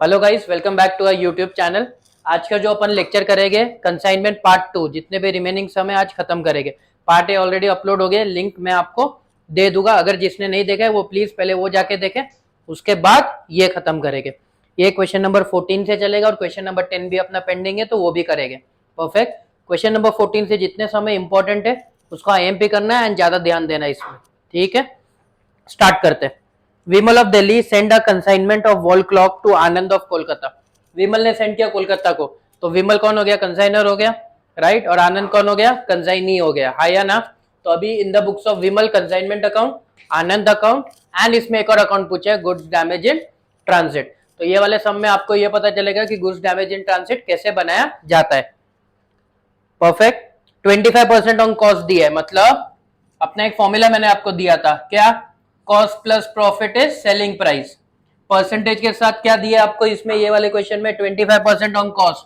Hello guys, welcome back to our YouTube channel. आज का जो अपन लेक्चर करेंगे कंसाइनमेंट पार्ट 2, जितने भी रिमेनिंग समय आज खत्म करेंगे। पार्ट ए ऑलरेडी अपलोड हो गया, लिंक मैं आपको दे दूंगा। अगर जिसने नहीं देखा है वो प्लीज पहले वो जाके देखे, उसके बाद ये खत्म करेंगे। ये क्वेश्चन नंबर 14 से चलेगा और क्वेश्चन नंबर 10 भी अपना पेंडिंग है तो वो भी करेंगे। परफेक्ट। क्वेश्चन नंबर 14 से जितने समय इंपॉर्टेंट है उसको IMP करना है एंड ज्यादा ध्यान देना है इसमें। ठीक है, स्टार्ट करते हैं। Vimal of Delhi send a consignment of wall clock to Anand of Kolkata. Vimal ने सेंड किया कोलकाता को, तो विमल कौन हो गया? कंसाइनर हो गया, राइट। और आनंद कौन हो गया? कंसाइनी हो गया। हाँ या ना? तो अभी इन the books of Vimal consignment account, Anand account and इसमें एक और अकाउंट पूछा है, गुड्स डैमेज इन ट्रांसिट। तो ये वाले सब में आपको ये पता चलेगा कि गुड्स डैमेज इन ट्रांसिट कैसे बनाया जाता है। परफेक्ट। 25% ऑन कॉस्ट दिया है, मतलब अपना एक फॉर्मूला मैंने आपको दिया था, क्या? Cost plus profit is selling price. Percentage के साथ क्या दिया आपको इसमें, ये वाले क्वेश्चन में 25% ऑन कॉस्ट,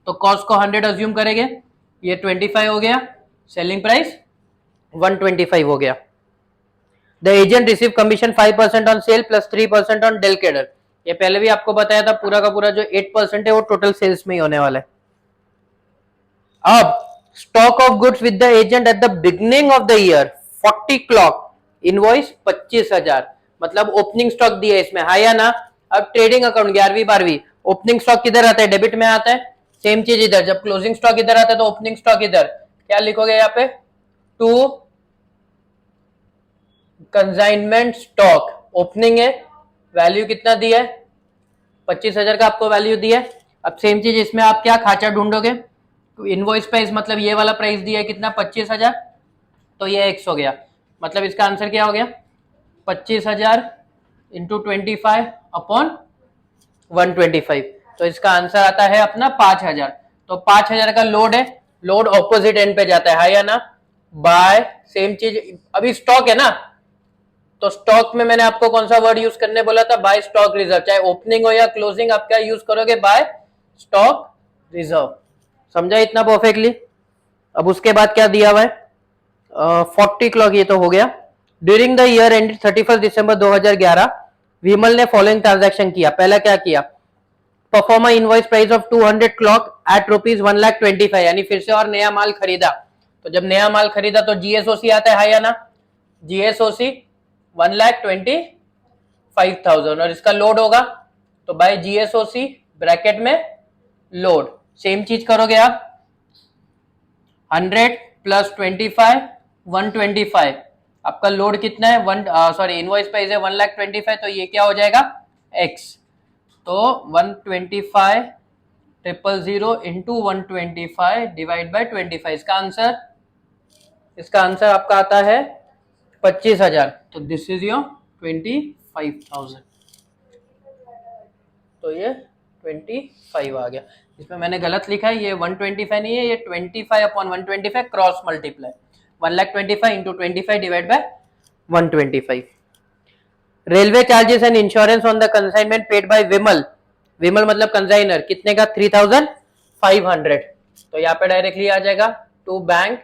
तो कॉस्ट को 100 अज्यूम करेंगे, ये 25 हो गया, सेलिंग प्राइस 125 हो गया। The agent receive commission 5% on sale plus 3% on del credere. ये पहले भी आपको बताया था, पूरा का पूरा जो 8% है वो टोटल सेल्स में ही होने वाला है। अब stock of goods with the agent at the beginning of the year 40 clock, invoice 25,000, मतलब ओपनिंग स्टॉक दिया है इसमें। हाँ या ना? अब ट्रेडिंग अकाउंट 11वीं 12वीं, ओपनिंग स्टॉक किधर आता है? डेबिट में आता है। सेम चीज इधर, जब क्लोजिंग स्टॉक इधर आता है तो ओपनिंग स्टॉक इधर। क्या लिखोगे यहाँ पे? टू कंसाइनमेंट स्टॉक, ओपनिंग है, वैल्यू कितना दिया है? 25,000 का आपको वैल्यू दिया है। अब सेम चीज इसमें आप क्या खाचा ढूंढोगे? इनवॉइस प्राइस, मतलब ये वाला प्राइस दिया है कितना? 25,000, तो ये x हो गया। मतलब इसका आंसर क्या हो गया? 25,000 इंटू 25 अपॉन 125, तो इसका आंसर आता है अपना 5,000। तो 5,000 का लोड है, लोड ऑपोजिट एंड पे जाता है या ना? बाय सेम चीज, अभी स्टॉक है ना, तो स्टॉक में मैंने आपको कौन सा वर्ड यूज करने बोला था? By stock reserve. चाहे ओपनिंग हो या क्लोजिंग, आप क्या यूज करोगे? By stock reserve. समझा इतना परफेक्टली? अब उसके बाद क्या दिया हुआ है? 40 क्लॉक, ये तो हो गया। During the year end 31 December 2011 Vimal ने फॉलोइंग ट्रांजैक्शन किया। पहला क्या किया? Proforma invoice price of 200 clock at rupees 1,25,000, यानी फिर से और नया माल खरीदा। तो जब नया माल खरीदा तो GSOC आता है, या ना? GSOC 1,25,000 और इसका लोड होगा, तो बाय GSOC ब्रैकेट में लोड। सेम चीज करोगे आप, 100 प्लस 25 125, आपका लोड कितना है? इनवॉइस प्राइस है 1,25,000, तो ये क्या हो जाएगा? x। तो 125,000 इंटू 125 डिवाइड बाय 25, इसका आंसर आपका आता है 25,000। तो दिस इज योर 25,000, तो ये 25 आ गया। इसमें मैंने गलत लिखा है, ये 125 नहीं है, ये 25 upon 125 cross multiply, 1,25,000 into 25 divide by 125। Railway charges and insurance on the consignment paid by Vimal. Vimal मतलब कंसाइनर, कितने का? 3,500। तो यहाँ पे डायरेक्टली आ जाएगा टू बैंक,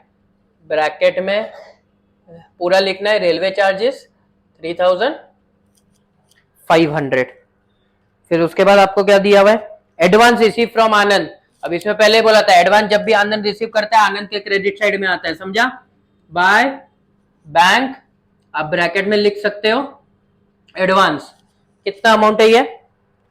ब्रैकेट में पूरा लिखना है, रेलवे चार्जेस 3,500। फिर उसके बाद आपको क्या दिया हुआ है? एडवांस रिसीव फ्रॉम आनंद। अब इसमें पहले बोला था एडवांस जब भी आनंद रिसीव करता है आनंद के क्रेडिट साइड में आता है, समझा? बाय बैंक, आप ब्रैकेट में लिख सकते हो एडवांस। कितना अमाउंट है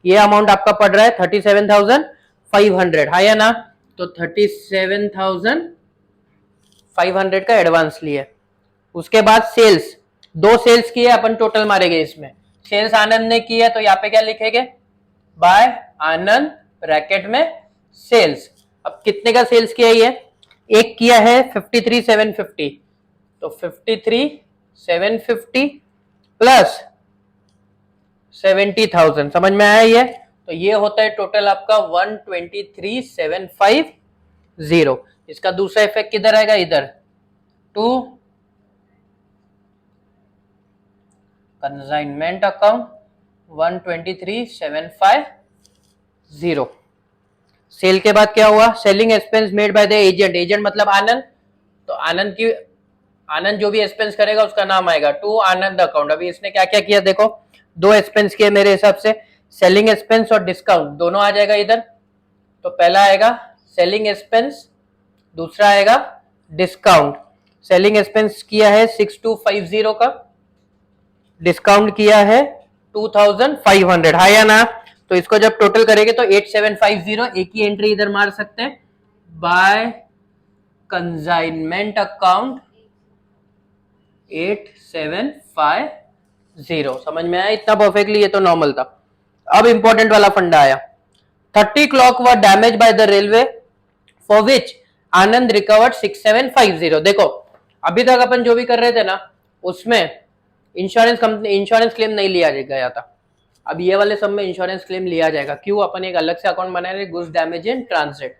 ये अमाउंट आपका पड़ रहा है 37,500, हाँ या ना? तो 37,500 का एडवांस लिए। उसके बाद सेल्स, 2 सेल्स किए अपन, टोटल मारेंगे इसमें। सेल्स आनंद ने की है, तो यहाँ पे क्या लिखेंगे? बाय आनंद ब्रैकेट में सेल्स। अब कितने का सेल्स किया ये? एक किया है 53,750, तो 53,750 प्लस 70,000, समझ में आया ये? तो ये होता है टोटल आपका 123,750। इसका दूसरा इफेक्ट किधर आएगा? इधर, टू कंसाइनमेंट अकाउंट 123,750। सेल के बाद क्या हुआ? Selling expense made by the agent. Agent मतलब आनंद, तो आनंद जो भी एक्सपेंस करेगा उसका नाम आएगा टू आनंद अकाउंट। अभी इसने क्या क्या किया देखो, 2 एक्सपेंस किए मेरे हिसाब से। सेलिंग एक्सपेंस और डिस्काउंट दोनों आ जाएगा इधर। तो पहला आएगा सेलिंग एक्सपेंस, दूसरा आएगा डिस्काउंट। सेलिंग एक्सपेंस किया है 6250 का, डिस्काउंट किया है 2500, हाँ या ना। तो इसको जब टोटल करेंगे तो 8750, एक ही एंट्री इधर मार सकते हैं, बाय कंसाइनमेंट अकाउंट 8750। समझ में आया इतना परफेक्टली? ये तो नॉर्मल था। अब इंपॉर्टेंट वाला फंडा आया। 30 clock were damage by the railway for which Anand recovered 6750। देखो अभी तक अपन जो भी कर रहे थे ना, उसमें इंश्योरेंस कंपनी इंश्योरेंस क्लेम नहीं लिया गया था। अब ये वाले सब में इंश्योरेंस क्लेम लिया जाएगा। क्यों? अपन एक अलग से अकाउंट बना रहे, गुड्स डैमेज इन ट्रांजिट।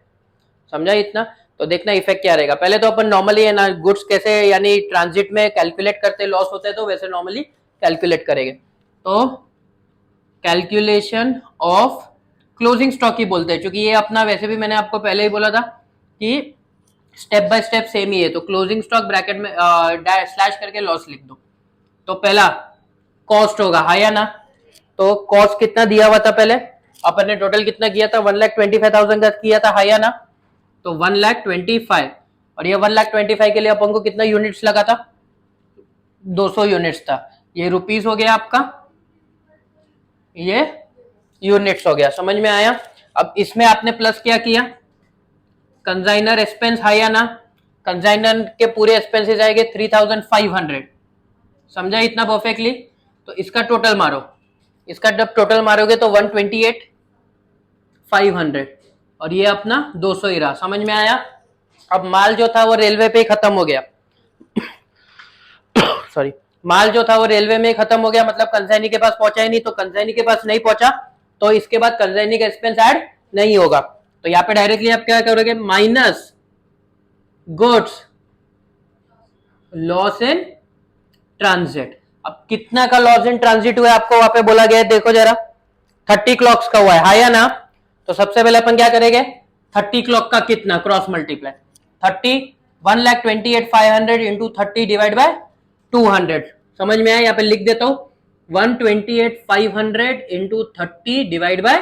समझा इतना? तो देखना इफेक्ट क्या रहेगा। पहले तो अपन नॉर्मली है ना गुड्स कैसे यानी ट्रांजिट में कैलकुलेट करते, लॉस होते हैं तो वैसे नॉर्मली कैलकुलेट करेंगे। तो कैलकुलेशन ऑफ क्लोजिंग स्टॉक ही बोलते हैं, क्योंकि ये अपना वैसे भी मैंने आपको पहले ही बोला था कि स्टेप बाय स्टेप सेम ही है। तो क्लोजिंग स्टॉक ब्रैकेट में स्लैश करके लॉस लिख दो। तो पहला कॉस्ट होगा, हाँ या ना। तो कॉस्ट कितना दिया हुआ था पहले अपन ने? टोटल कितना किया था? 1,25,000 का किया था, हाँ या ना। तो 1,25,000 और ये 1,25,000 के लिए अपन को कितना यूनिट्स लगा था? 200 यूनिट्स था। ये रुपीस हो गया आपका, ये यूनिट्स हो गया। समझ में आया? अब इसमें आपने प्लस क्या किया? कंसाइनर एक्सपेंस, हाँ या ना। कंसाइनर के पूरे एक्सपेंसेस आएंगे 3,500। समझा इतना परफेक्टली? तो इसका टोटल मारो, इसका जब टोटल मारोगे तो 128,500 और ये अपना 200 ही रहा। समझ में आया? अब माल जो था वो रेलवे पे खत्म हो गया। सॉरी, माल जो था वो रेलवे में खत्म हो गया, मतलब कंसाइनी के पास पहुंचा ही नहीं। तो कंसाइनी के पास नहीं पहुंचा तो इसके बाद कंसाइनी का एक्सपेंस ऐड नहीं होगा। तो यहाँ पे डायरेक्टली आप क्या करोगे? Minus goods loss in transit. अब कितना का लॉस इन ट्रांजिट हुआ आपको वहां पे बोला गया है, देखो जरा। 30 क्लॉक्स का हुआ है, हाँ या ना। तो सबसे पहले अपन क्या करेंगे? 30 क्लॉक का कितना cross multiply 30, 1,28,500 into 30 divide by 200। समझ में आया? यहाँ पे लिख देता हूं 128,500 इंटू 30 डिवाइड बाय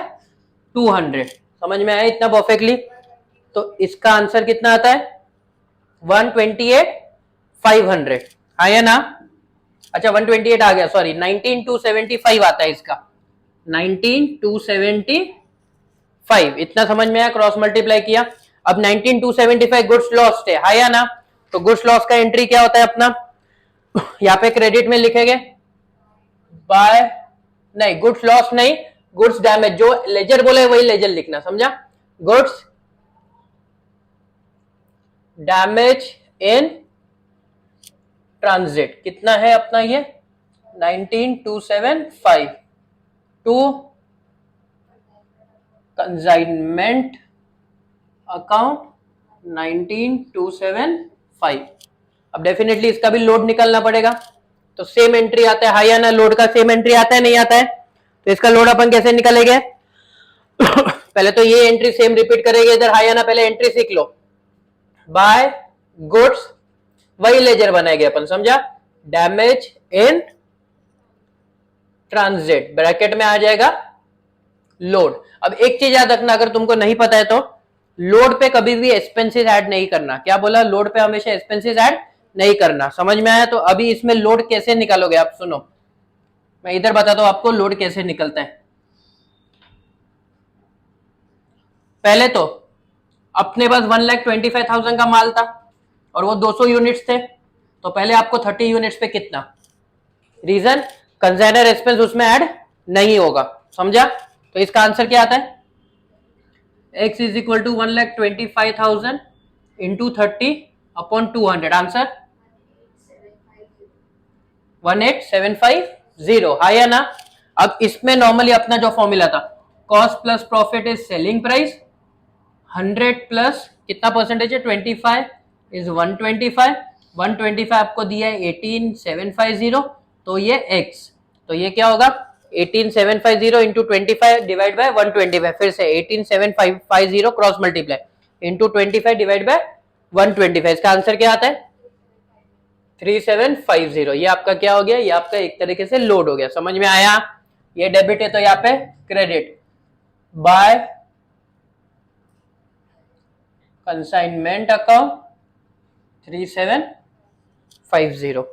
200। समझ में आया इतना परफेक्टली? तो इसका आंसर कितना आता है? 128,500, हाँ या ना। अच्छा 128 आ गया, सॉरी 19,275 आता है इसका, 19,275। इतना समझ में आया? क्रॉस मल्टीप्लाई किया। अब 19,275 गुड्स लॉस्ट है, हाँ या ना। तो गुड्स लॉस का एंट्री क्या होता है अपना? यहाँ पे क्रेडिट में लिखेंगे बाय, नहीं गुड्स लॉस नहीं, गुड्स डैमेज। जो लेजर बोले वही लेजर लिखना, समझा? गुड्स डैमेज इन ट्रांजिट कितना है अपना? ये 19,275 टू कंसाइनमेंट अकाउंट 19,275। अब डेफिनेटली इसका भी लोड निकालना पड़ेगा। तो सेम एंट्री आता है, हाँ या ना। लोड का सेम एंट्री आता है नहीं आता है? तो इसका लोड अपन कैसे निकालेंगे? पहले तो ये एंट्री सेम रिपीट करेंगे इधर, हाँ या ना। पहले एंट्री सीख लो, बाय गुड्स वही लेजर बनाएंगे अपन, समझा? डैमेज इन ट्रांजिट ब्रैकेट में आ जाएगा लोड। अब एक चीज याद रखना, अगर तुमको नहीं पता है तो लोड पे कभी भी एक्सपेंसेस ऐड नहीं करना। क्या बोला? लोड पे हमेशा एक्सपेंसेस ऐड नहीं करना। समझ में आया? तो अभी इसमें लोड कैसे निकालोगे आप? सुनो, मैं इधर बताता हूं आपको लोड कैसे निकलता है। पहले तो अपने पास 1,25,000 का माल था और वो 200 यूनिट्स थे। तो पहले आपको 30 यूनिट्स पे कितना? रीजन कंसाइनर एक्सपेंस उसमें ऐड नहीं होगा, समझा? तो इसका आंसर क्या आता है? x is equal to 1,25,000 into 30 upon 200। Answer 18,750, हाँ या ना। अब इसमें नॉर्मली अपना जो फॉर्मूला था, cost plus profit is selling price, 100 plus कितना परसेंटेज है? 25 इज 125। 125 आपको दिया है 18,750, तो ये x। तो ये क्या होगा? 18,750 इंटू 25 डिवाइड बाय 125। फिर से 18,750 cross multiply into 25 divide by 125। इसका आंसर क्या आता है? 3,750। ये आपका क्या हो गया? ये आपका एक तरीके से लोड हो गया। समझ में आया? ये डेबिट है तो यहाँ पे क्रेडिट बाय कंसाइनमेंट अकाउंट 3750।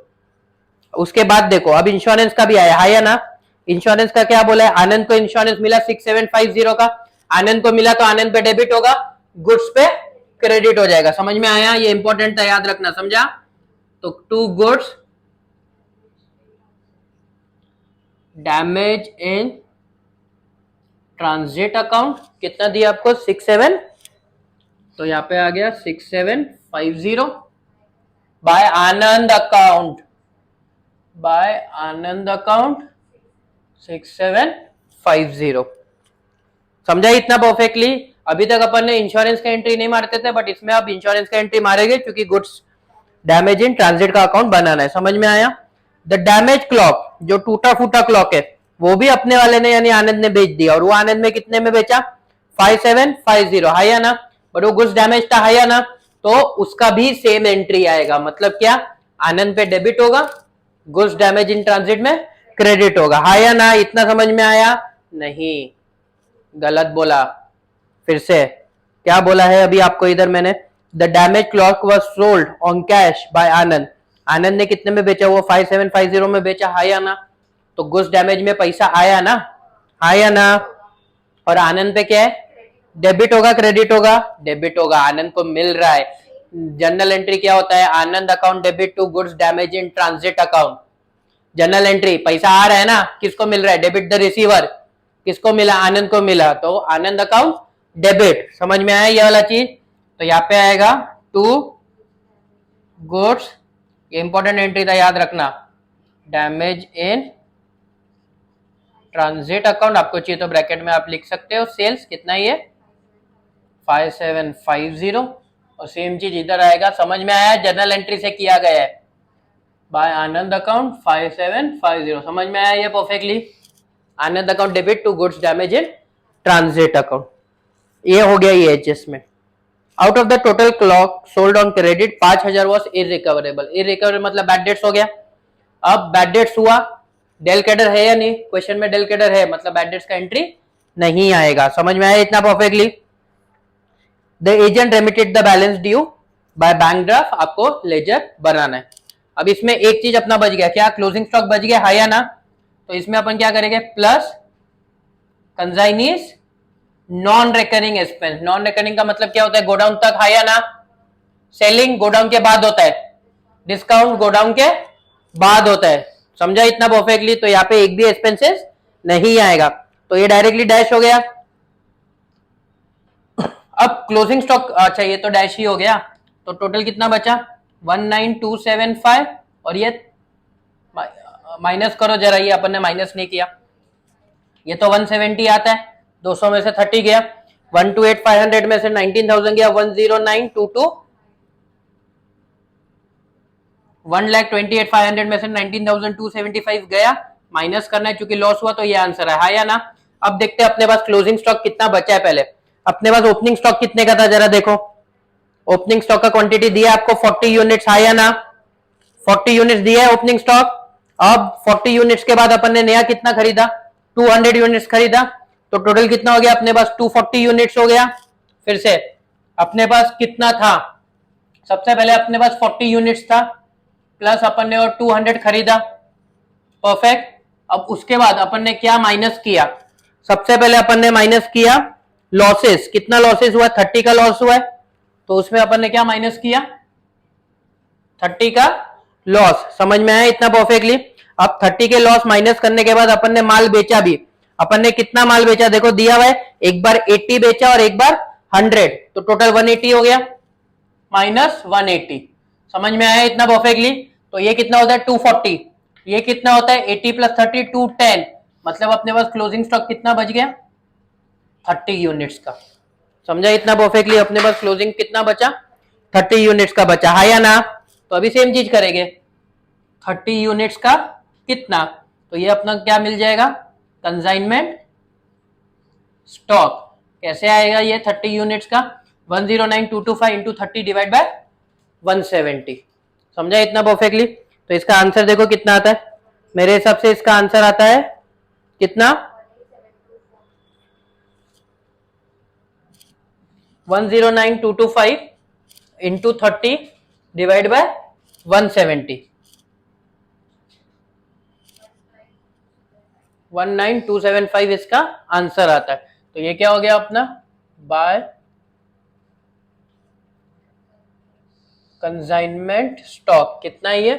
उसके बाद देखो अब इंश्योरेंस का भी आया है ना। इंश्योरेंस का क्या बोला है, आनंद को इंश्योरेंस मिला 6750 का, आनंद को मिला तो आनंद पे डेबिट होगा, गुड्स पे क्रेडिट हो जाएगा। समझ में आया, ये इंपॉर्टेंट था, याद रखना, समझा। तो to goods damage in transit account कितना दिया आपको 67, तो यहाँ पे आ गया 6750 बाय आनंद अकाउंट, बाय आनंद अकाउंट 6750। समझा इतना परफेक्टली। अभी तक अपन ने इंश्योरेंस का एंट्री नहीं मारते थे, बट इसमें अब इंश्योरेंस का एंट्री मारेंगे क्योंकि गुड्स डैमेज इन ट्रांजिट का अकाउंट बनाना है। समझ में आया। द डैमेज क्लॉक, जो टूटा फूटा क्लॉक है, वो भी अपने वाले ने यानी आनंद ने बेच दिया, और वो आनंद में कितने में बेचा 5750, है या ना। बट वो गुड्स डैमेज था, है या ना, तो उसका भी सेम एंट्री आएगा। मतलब क्या, आनंद पे डेबिट होगा, गुड्स डैमेज इन ट्रांजिट में क्रेडिट होगा, है या ना। इतना समझ में आया नहीं, गलत बोला। फिर से क्या बोला है अभी आपको इधर मैंने, the damage clock was sold on cash by Anand, Anand ने कितने में बेचा, वो 5750 में बेचा, है या ना। तो गुड्स डैमेज में पैसा आया ना, है या ना। और आनंद पे क्या है, डेबिट होगा क्रेडिट होगा, डेबिट होगा, आनंद को मिल रहा है। जर्नल एंट्री क्या होता है, Anand account debit to goods damage in transit account. Journal entry, पैसा आ रहा है ना, किसको मिल रहा है, डेबिट द रिसीवर, किसको मिला, आनंद को मिला, तो आनंद अकाउंट डेबिट। समझ में आया ये वाला चीज। तो यहाँ पे आएगा टू गुड्स, ये इंपॉर्टेंट एंट्री था, याद रखना, डैमेज इन ट्रांजिट अकाउंट, आपको चाहिए तो ब्रैकेट में आप लिख सकते हो। सेल्स कितना ही है 5750, और सेम चीज इधर आएगा। समझ में आया, जर्नल एंट्री से किया गया है, बाय आनंद अकाउंट 5750। समझ में आया ये perfectly. Anand account debit to goods damage in transit account, ये हो गया ये adjustment. Out of the total clock sold on credit 5000 was irrecoverable. Irrecoverable मतलब बैड डेट्स हो गया। अब बैड डेट्स हुआ, डेल कैडर है या नहीं, क्वेश्चन में डेल कैडर है, मतलब बैड डेट्स का एंट्री नहीं आएगा। समझ में आया इतना perfectly. The agent remitted the balance due by bank draft, आपको लेजर बनाना है। अब इसमें एक चीज अपना बच गया, क्या, क्लोजिंग स्टॉक बच गया, है या ना। तो इसमें अपन क्या करेंगे, plus consignees non recurring expense. Non recurring का मतलब क्या होता है, गोडाउन तक, है या ना। सेलिंग गोडाउन के बाद होता है, डिस्काउंट गोडाउन के बाद होता है। समझा इतना परफेक्टली। तो यहाँ पे एक भी एक्सपेंसेस नहीं आएगा, तो ये डायरेक्टली डैश हो गया। अब क्लोजिंग स्टॉक, अच्छा ये तो डैश ही हो गया, तो टोटल कितना बचा 19275, और ये माइनस करो जरा, ये अपन ने माइनस नहीं किया, ये तो 170 आता है, 200 में से 30 गया, 128,500 में से 19,000 गया, 10922, 1,28,500 में से 19,275 गया, माइनस करना है क्योंकि लॉस हुआ, तो ये आंसर है या ना। अब देखते हैं अपने पास क्लोजिंग स्टॉक कितना बचा है। पहले अपने पास ओपनिंग स्टॉक कितने का था जरा देखो, ओपनिंग स्टॉक का क्वांटिटी दिया आपको 40 यूनिट्स, है या ना। 40 यूनिट्स दिया है ओपनिंग स्टॉक। अब 40 यूनिट्स के बाद अपन ने नया कितना खरीदा, 200 यूनिट्स खरीदा, तो टोटल कितना हो गया अपने पास 240 यूनिट्स हो गया। फिर से अपने पास कितना था, सबसे पहले अपने पास 40 यूनिट्स था, प्लस अपन ने और 200 खरीदा, परफेक्ट। अब उसके बाद अपन ने क्या माइनस किया, सबसे पहले अपन ने माइनस किया लॉसेस। कितना लॉसेस हुआ, 30 का लॉस हुआ है, तो उसमें अपन ने क्या माइनस किया, 30 का लॉस। समझ में आया इतना परफेक्टली। अब 30 के लॉस माइनस करने के बाद अपन ने माल बेचा भी, अपन ने कितना माल बेचा देखो दिया हुआ है, एक बार 80 बेचा और एक बार 100, तो टोटल 180 हो गया, माइनस 180। समझ में आया इतना परफेक्टली। तो ये कितना होता है 240, ये कितना होता है 80 प्लस 30 210, मतलब अपने पास क्लोजिंग स्टॉक कितना बच गया 30 यूनिट्स का। समझा इतना परफेक्टली, अपने पास क्लोजिंग कितना बचा 30 यूनिट्स का बचा, है या ना। तो अभी सेम चीज करेंगे, 30 यूनिट्स का कितना, तो ये अपना क्या मिल जाएगा कंसाइनमेंट स्टॉक। कैसे आएगा ये 30 यूनिट्स का, 109,225 इंटू 30 डिवाइड बाय 170। समझा इतना परफेक्टली। तो इसका आंसर देखो कितना आता है, मेरे हिसाब से इसका आंसर आता है कितना 109225 इंटू 30 डिवाइड बाय 170 19275 इसका आंसर आता है। तो ये क्या हो गया अपना बाय कंसाइनमेंट स्टॉक, कितना ही है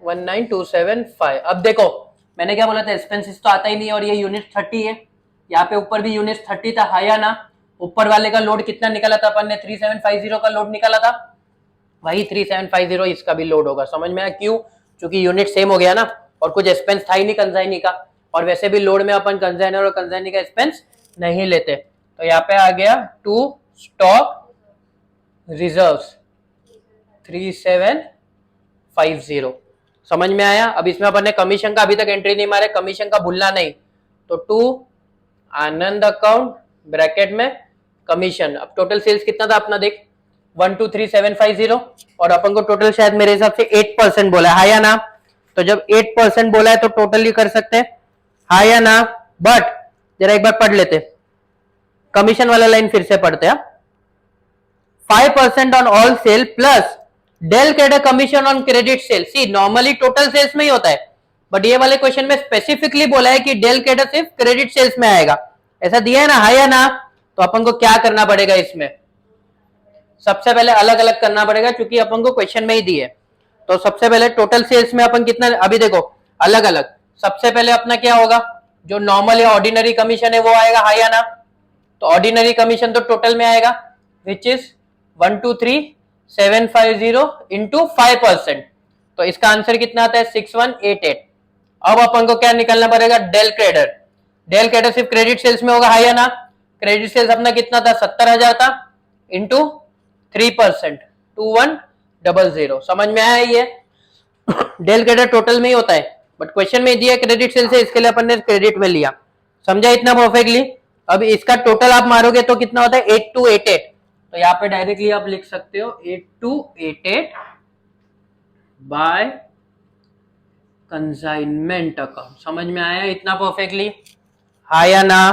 19275। अब देखो मैंने क्या बोला था, एक्सपेंसेस तो आता ही नहीं है और ये यूनिट 30 है, यहाँ पे ऊपर भी यूनिट 30 था, है या ना। ऊपर वाले का लोड कितना निकाला था अपन ने, 3750 का लोड निकाला था, वही 3750 इसका भी लोड होगा। समझ में आया क्यों, क्योंकि यूनिट सेम हो गया ना और कुछ एक्सपेंस था ही नहीं कंसाइनी का, और वैसे भी लोड में अपन कंसाइनर और कंसाइनी का एक्सपेंस नहीं लेते। तो यहाँ पे आ गया टू स्टॉक रिजर्व्स 3750। समझ में आया। अब इसमें अपन ने कमीशन का अभी तक एंट्री नहीं मारे, कमीशन का भूलना नहीं। तो टू आनंद अकाउंट ब्रैकेट में कमीशन। अब टोटल सेल्स कितना था अपना देख 123750 और अपन को टोटल शायद मेरे हिसाब से 8% बोला है या ना। तो जब 8% बोला है तो टोटल ही कर सकते हैं, है या ना। बट जरा एक बार पढ़ लेते, कमीशन वाला लाइन फिर से पढ़ते हैं। 5% on all sale plus del credere commission on credit sale. See normally total sales में ही होता है, बट ये वाले क्वेश्चन में स्पेसिफिकली बोला है कि डेल कैडर सिर्फ क्रेडिट सेल्स में आएगा, ऐसा दिया है ना, है या ना। तो अपन को क्या करना पड़ेगा इसमें, सबसे पहले अलग अलग करना पड़ेगा क्योंकि अपन को क्वेश्चन में ही दी है। तो सबसे पहले टोटल सेल्स में अपन कितना, अभी देखो अलग अलग। सबसे पहले अपना क्या होगा, जो नॉर्मल या ऑर्डिनरी कमीशन है वो आएगा, है या ना। तो ऑर्डिनरी कमीशन तो टोटल में आएगा विच इज 123750 इंटू 5%। तो इसका आंसर कितना आता है 6188। अब अपन को क्या निकालना पड़ेगा, डेल क्रेडर। डेल क्रेडर सिर्फ क्रेडिट सेल्स में होगा, है या ना। क्रेडिट सेल्स अपना कितना था 70,000 था इंटू 3% 2100। समझ में आया ये। डेल क्रेडर टोटल में ही होता है बट क्वेश्चन में दिया क्रेडिट सेल्स है, इसके लिए अपन ने क्रेडिट में लिया। समझा इतना परफेक्टली। अब इसका टोटल आप मारोगे तो कितना होता है 8288। तो यहाँ पे डायरेक्टली आप लिख सकते हो 8288 बाय कंसाइनमेंट अकाउंट। समझ में आया इतना परफेक्टली, है या ना,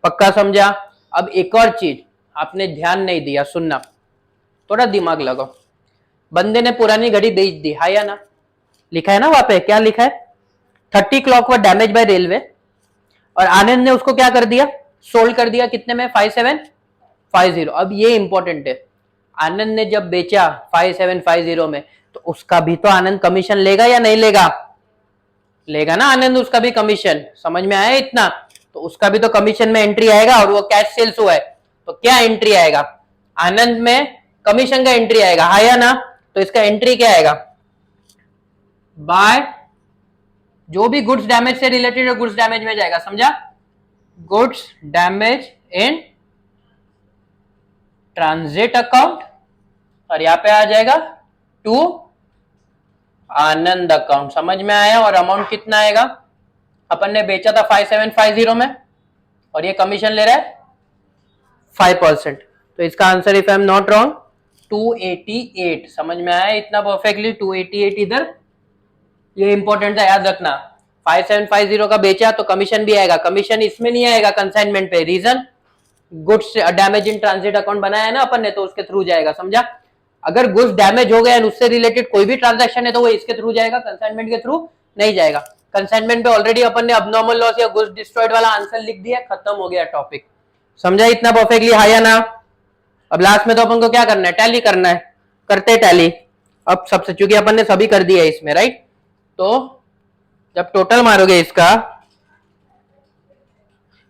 पक्का समझा। अब एक और चीज आपने ध्यान नहीं दिया, सुनना, थोड़ा दिमाग लगाओ। बंदे ने पुरानी घड़ी बेच दी, है या ना। लिखा है ना वहां पे, क्या लिखा है 30 क्लॉक वर डैमेज बाय रेलवे, और आनंद ने उसको क्या कर दिया, सोल्ड कर दिया कितने में 5750। अब ये इंपॉर्टेंट है, आनंद ने जब बेचा 5750 में तो उसका भी तो आनंद कमीशन लेगा या नहीं लेगा, लेगा ना आनंद, उसका भी कमीशन। समझ में आया इतना। तो उसका भी तो कमीशन में एंट्री आएगा और वो कैश सेल्स हुआ है तो क्या एंट्री आएगा, आनंद में कमीशन का एंट्री आएगा, है या ना। तो इसका एंट्री क्या आएगा, बाय जो भी गुड्स डैमेज से रिलेटेड है गुड्स डैमेज में जाएगा, समझा। Goods damage in transit account और यहां पे आ जाएगा टू आनंद अकाउंट। समझ में आया। और अमाउंट कितना आएगा, अपन ने बेचा था 5750 में और ये कमीशन ले रहा है 5%। तो इसका answer if I am not wrong 288। समझ में आया इतना परफेक्टली, 288 इधर, ये इंपॉर्टेंट था याद रखना। 5750 का बेचा तो कमीशन भी आएगा, कमीशन इसमें नहीं आएगा कंसाइनमेंट पे, reason goods damage in transit account बनाया है ना अपन ने, तो उसके थ्रू जाएगा, समझा। अगर गुड्स डैमेज हो गया एंड उससे रिलेटेड कोई भी ट्रांजैक्शन है तो वो इसके थ्रू जाएगा, कंसाइनमेंट के थ्रू नहीं जाएगा। कंसाइनमेंट पे ऑलरेडी अपन ने अबनॉर्मल लॉस या गुड्स डिस्ट्रॉयड वाला आंसर लिख दिया, खत्म हो गया टॉपिक। समझा इतना परफेक्टली, है या ना। अब लास्ट में तो अपन को क्या करना है, टैली करना है, करते टैली। अब सबसे चूंकि अपन ने सभी कर दिया है इसमें, राइट। तो जब टोटल मारोगे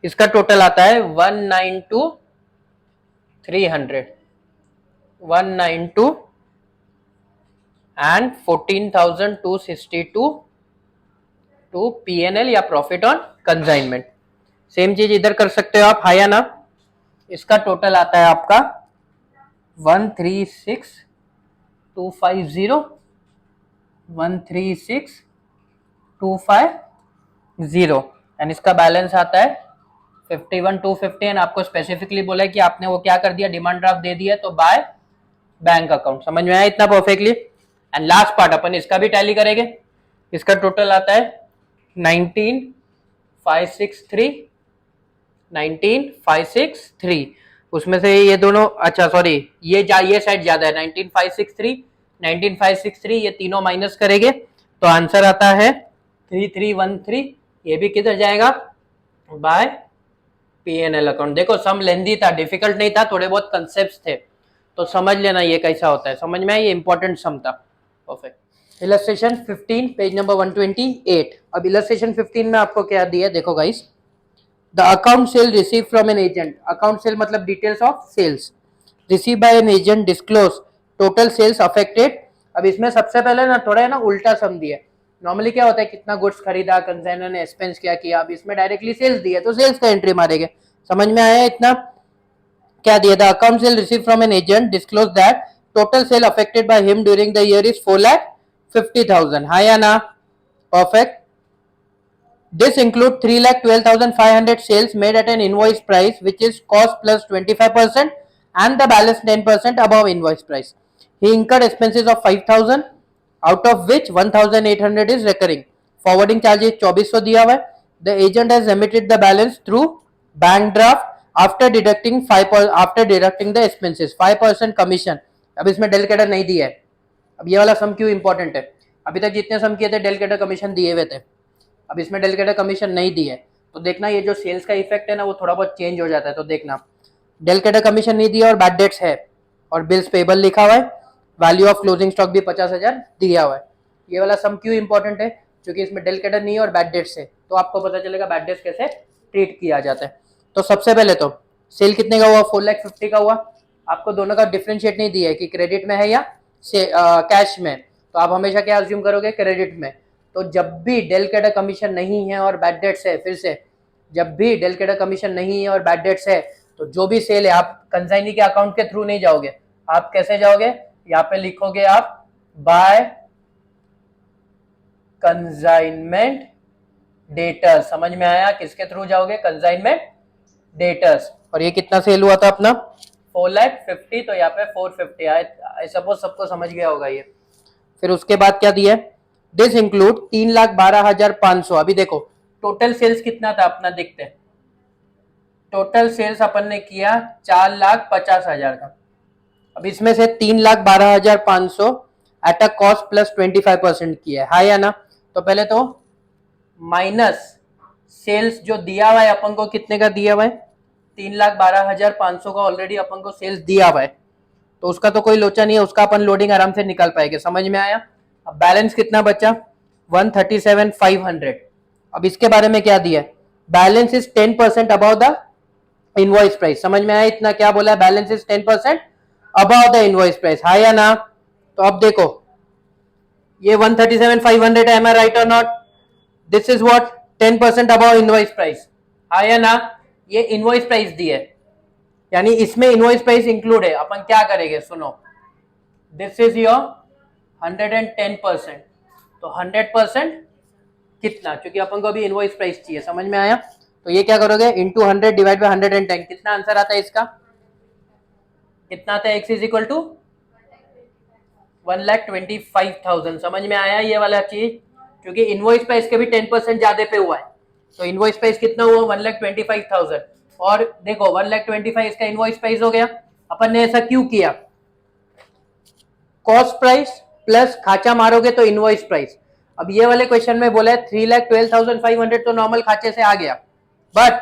इसका टोटल आता है 192,300 192 एंड 14,262 टू पीएनएल या प्रॉफिट ऑन कंसाइनमेंट। सेम चीज इधर कर सकते हो आप, है या ना। इसका टोटल आता है आपका 136,250 136,250 एंड इसका बैलेंस आता है 51,250 एंड आपको स्पेसिफिकली बोला है कि आपने वो क्या कर दिया, डिमांड ड्राफ्ट दे दिया, तो बाय बैंक अकाउंट। समझ में आया इतना परफेक्टली। एंड लास्ट पार्ट अपन इसका भी टैली करेंगे। इसका टोटल आता है 19 563 19563 उसमें से ये दोनों, अच्छा सॉरी ये साइड ज्यादा है, 19563 19563 ये तीनों माइनस करेंगे तो आंसर आता है 3313। ये भी किधर जाएगा, बाय पीएनएल अकाउंट। देखो सम लेंदी था, डिफिकल्ट नहीं था, थोड़े बहुत कंसेप्ट थे, तो समझ लेना ये कैसा होता है, समझ में आया, ये इंपॉर्टेंट सम था। परफेक्ट। Illustration 15 page number 128। अब इलस्ट्रेशन 15 में आपको क्या दिया, देखो guys, the account sale receive from an agent, account sale मतलब details of sales, receive by an agent disclose total sales affected. अब इसमें सबसे पहले ना थोड़ा है ना उल्टा सम दिया। नॉर्मली क्या होता है, कितना गुड्स खरीदा, कंसाइनर ने एक्सपेंस क्या किया, अब इसमें डायरेक्टली सेल्स दिया तो सेल्स का एंट्री मारेंगे। समझ में आया इतना, क्या दिया, the account sale receive from an agent disclose that total sale affected by him during the year is 4,50,000, हाँ या ना, perfect. This includes 3,12,500 sales made at an invoice price which is cost plus 25% and the balance 10% above invoice price. He incurred expenses of 5,000 out of which 1,800 is recurring. Forwarding charges 2400 दिया हुआ है. The agent has emitted the balance through bank draft after deducting the expenses 5% commission. अब इसमें डेलिकेटर नहीं दिया है. अब ये वाला सम क्यों इंपॉर्टेंट है, अभी तक जितने सम किए थे डेलिकेटर कमीशन दिए हुए थे, अब इसमें डेलिकेटर कमीशन नहीं दी है, तो देखना ये जो सेल्स का इफेक्ट है ना वो थोड़ा बहुत चेंज हो जाता है। तो देखना डेलिकेटर कमीशन नहीं दिया और बैड डेट्स है और बिल्स पेबल लिखा हुआ है, वैल्यू ऑफ क्लोजिंग स्टॉक भी 50,000 दिया हुआ है। ये वाला सम क्यों इंपॉर्टेंट है, क्योंकि इसमें डेलिकेटर नहीं है और बैड डेट्स है, तो आपको पता चलेगा बैड डेट्स कैसे ट्रीट किया जाता है। तो सबसे पहले तो सेल कितने का हुआ, 4,50,000 का हुआ। आपको दोनों का डिफरेंशिएट नहीं दिया है कि क्रेडिट में है या कैश में, तो आप हमेशा क्या अज्यूम करोगे, क्रेडिट में। तो जब भी डेलिकेटर कमीशन नहीं है और बैड डेट्स है, फिर से जब भी डेलिकेटर कमीशन नहीं है और बैड डेट्स है, तो जो भी सेल है आप कंसाइनी के अकाउंट के थ्रू नहीं जाओगे, आप कैसे जाओगे, यहाँ पे लिखोगे आप बाय कंसाइनमेंट डेटर्स। समझ में आया, किसके थ्रू जाओगे, कंसाइनमेंट डेटर्स। और ये कितना सेल हुआ था अपना, 4,50,000, तो यहाँ पे 450 आए, सपोज सबको समझ गया होगा ये। फिर उसके बाद क्या दिया है, दिस इंक्लूड 3,12,500। अभी देखो टोटल सेल्स कितना था अपना, देखते हैं। टोटल सेल्स अपन ने किया 4,50,000 का। अब इसमें से 3,12,500 एट अ कॉस्ट प्लस 25% किया है, हाँ या ना। तो पहले तो माइनस सेल्स जो दिया हुआ है अपन को, कितने का दिया हुआ है, 3,12,500 का ऑलरेडी अपन को सेल्स दिया हुआ है, तो उसका तो कोई लोचा नहीं है, उसका अपन लोडिंग आराम से निकाल पाएंगे। समझ में आया। अब बैलेंस कितना बचा, 137,500। अब इसके बारे में क्या दिया है, balance is 10% above the invoice price. समझ में आया इतना, क्या बोला है, balance is 10% above the invoice price, हाँ या ना। तो अब देखो ये 137,500 है, एम आई राइट और नॉट, this is what 10% above invoice price, हाँ या ना। ये इनवॉइस प्राइस दी है, यानी इसमें इनवॉइस प्राइस इंक्लूड है। अपन क्या करेंगे, सुनो, दिस इज योर 110%, तो 100% कितना, क्योंकि अपन को अभी इनवॉइस प्राइस चाहिए। समझ में आया। तो ये क्या करोगे, इंटू 100 डिवाइड बाय 110, कितना आंसर आता है इसका, कितना आता है, एक्स इज इक्वल टू 1,25,000। समझ में आया ये वाला चीज, क्योंकि इनवॉइस प्राइस के भी 10% ज्यादा पे हुआ है, तो इनवॉइस प्राइस कितना हुआ, 1,25,000। और देखो 1,25,000 इसका इनवॉइस प्राइस हो गया। अपन ने ऐसा क्यों किया, कॉस्ट प्राइस प्लस खाचा मारोगे तो इनवॉइस प्राइस। अब ये वाले क्वेश्चन में बोला है 3,12,500, तो नॉर्मल खाचे से आ गया, बट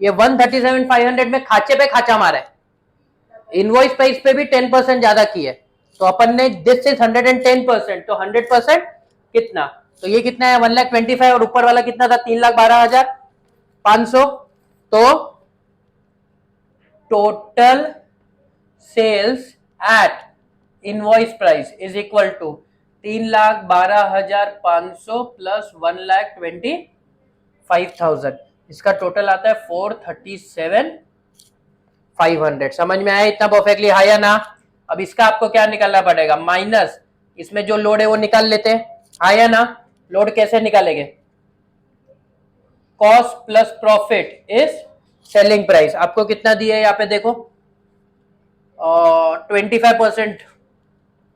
ये 137,500 में खाचे पे खाचा मारा है, इनवॉइस प्राइस पे भी 10% ज्यादा की है, तो अपन ने दिस इज 110%, तो 100% कितना, तो ये कितना है 1,25,000 और ऊपर वाला कितना था 3,12,500। तो total sales at invoice price is equal to 3,12,500 plus 1,25,000, इसका टोटल आता है 437,500। समझ में आया इतना परफेक्टली, हाँ या ना। अब इसका आपको क्या निकालना पड़ेगा, माइनस इसमें जो लोड है वो निकाल लेते हैं, हाँ या ना। लोड कैसे निकालेंगे, cost plus profit is selling price. आपको कितना दिया है यहाँ पे देखो, 25%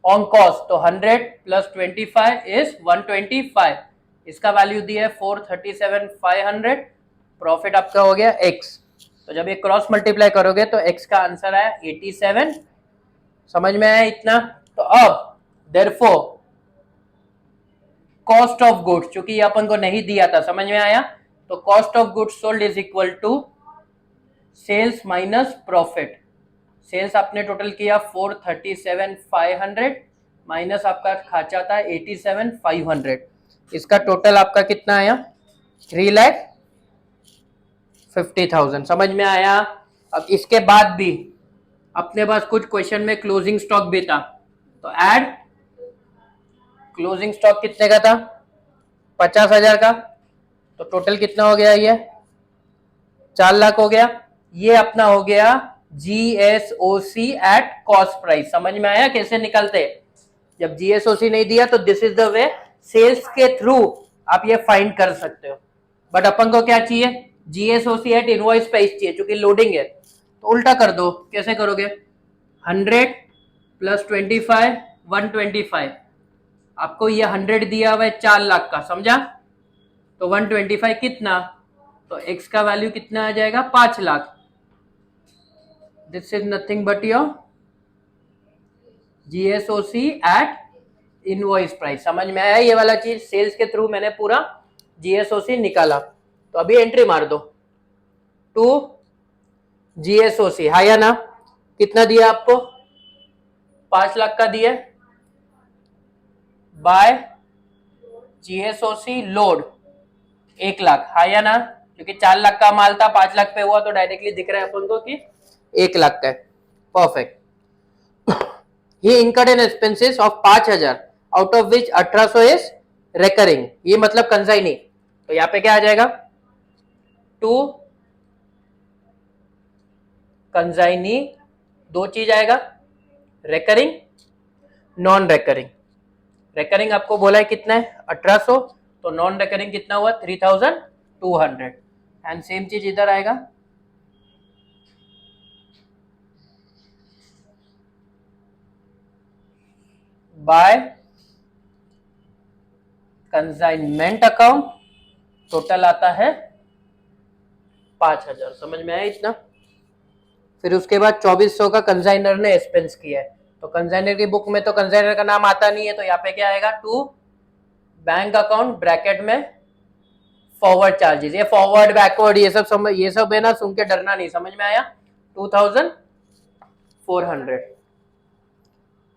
ऑन कॉस्ट, तो 100 प्लस 25 इज 125, इसका वैल्यू दिया है 437,500 प्रॉफिट आपका हो गया x। तो जब ये क्रॉस मल्टीप्लाई करोगे तो x का आंसर आया 87। समझ में आया इतना? तो अब देयरफॉर कॉस्ट ऑफ गुड्स, चूंकि ये अपन को नहीं दिया था, समझ में आया? तो cost of goods sold is equal to sales minus profit. Sales आपने टोटल किया 437,500 माइनस आपका खर्चा था 87,500। इसका टोटल आपका कितना आया? 3,50,000। समझ में आया? अब इसके बाद भी अपने पास कुछ क्वेश्चन में क्लोजिंग स्टॉक भी था, तो ऐड क्लोजिंग स्टॉक कितने का था? 50,000 का। तो टोटल कितना हो गया? ये 4 लाख हो गया। ये अपना हो गया GSOC एट कॉस्ट प्राइस। समझ में आया कैसे निकलते? जब GSOC नहीं दिया तो this is the way, sales के थ्रू आप ये फाइंड कर सकते हो। बट अपन को क्या चाहिए? GSOC एट इनवॉइस प्राइस चाहिए, क्योंकि लोडिंग है। तो उल्टा कर दो। कैसे करोगे? 100 प्लस 25 125। आपको ये 100 दिया हुआ है 4 लाख का, समझा? तो 125 कितना? तो x का वैल्यू कितना आ जाएगा? 5 lakh. This is nothing but your GSOC at invoice price. समझ में आया ये वाला चीज? सेल्स के थ्रू मैंने पूरा GSOC निकाला। तो अभी एंट्री मार दो टू GSOC। हाँ या ना? कितना दिया आपको? 5 लाख का दिया बाय GSOC लोड 1 लाख। हाँ या ना? क्योंकि 4 लाख का माल था, 5 लाख पे हुआ, तो डायरेक्टली दिख रहा है अपन को कि 1 लाख का है। Perfect. He incurred an expenses of 5,000 out of which 1800 is recurring. ये मतलब कंसाइनी। तो यहाँ पे क्या आ जाएगा? टू कंसाइनी, दो चीज आएगा, रेकरिंग, नॉन रेकरिंग। रेकरिंग आपको बोला है कितना है? 1800। तो नॉन रेकरिंग कितना हुआ? 3,200। एंड सेम चीज इधर आएगा, बाय कंसाइनमेंट अकाउंट। टोटल आता है 5,000। समझ में आया इतना? फिर उसके बाद 2,400 का कंसाइनर ने एक्सपेंस किया है। तो कंसाइनर की बुक में तो कंसाइनर का नाम आता नहीं है, तो यहाँ पे क्या आएगा? टू बैंक अकाउंट ब्रैकेट में फॉरवर्ड चार्जेस। ये फॉरवर्ड बैकवर्ड ये सब है ना, सुन के डरना नहीं। समझ में आया? 2,400।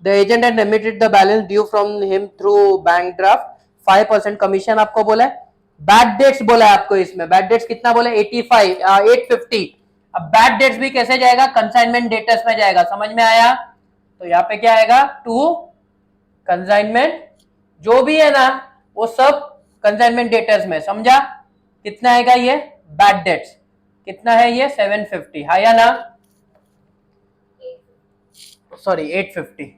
The agent had remitted the balance due from him through bank draft। 5% commission आपको बोला है। बैड डेट्स बोला है आपको। इसमें बैड डेट्स कितना बोला? 850। अब बैड डेट्स भी कैसे जाएगा? कंसाइनमेंट डेटर्स में जाएगा। समझ में आया? तो यहाँ पे क्या आएगा? टू कंसाइनमेंट, जो भी है ना वो सब कंसाइनमेंट डेटर्स में। समझा? कितना आएगा ये बैड डेट्स? कितना है ये? 750। हाँ या ना? सॉरी 850।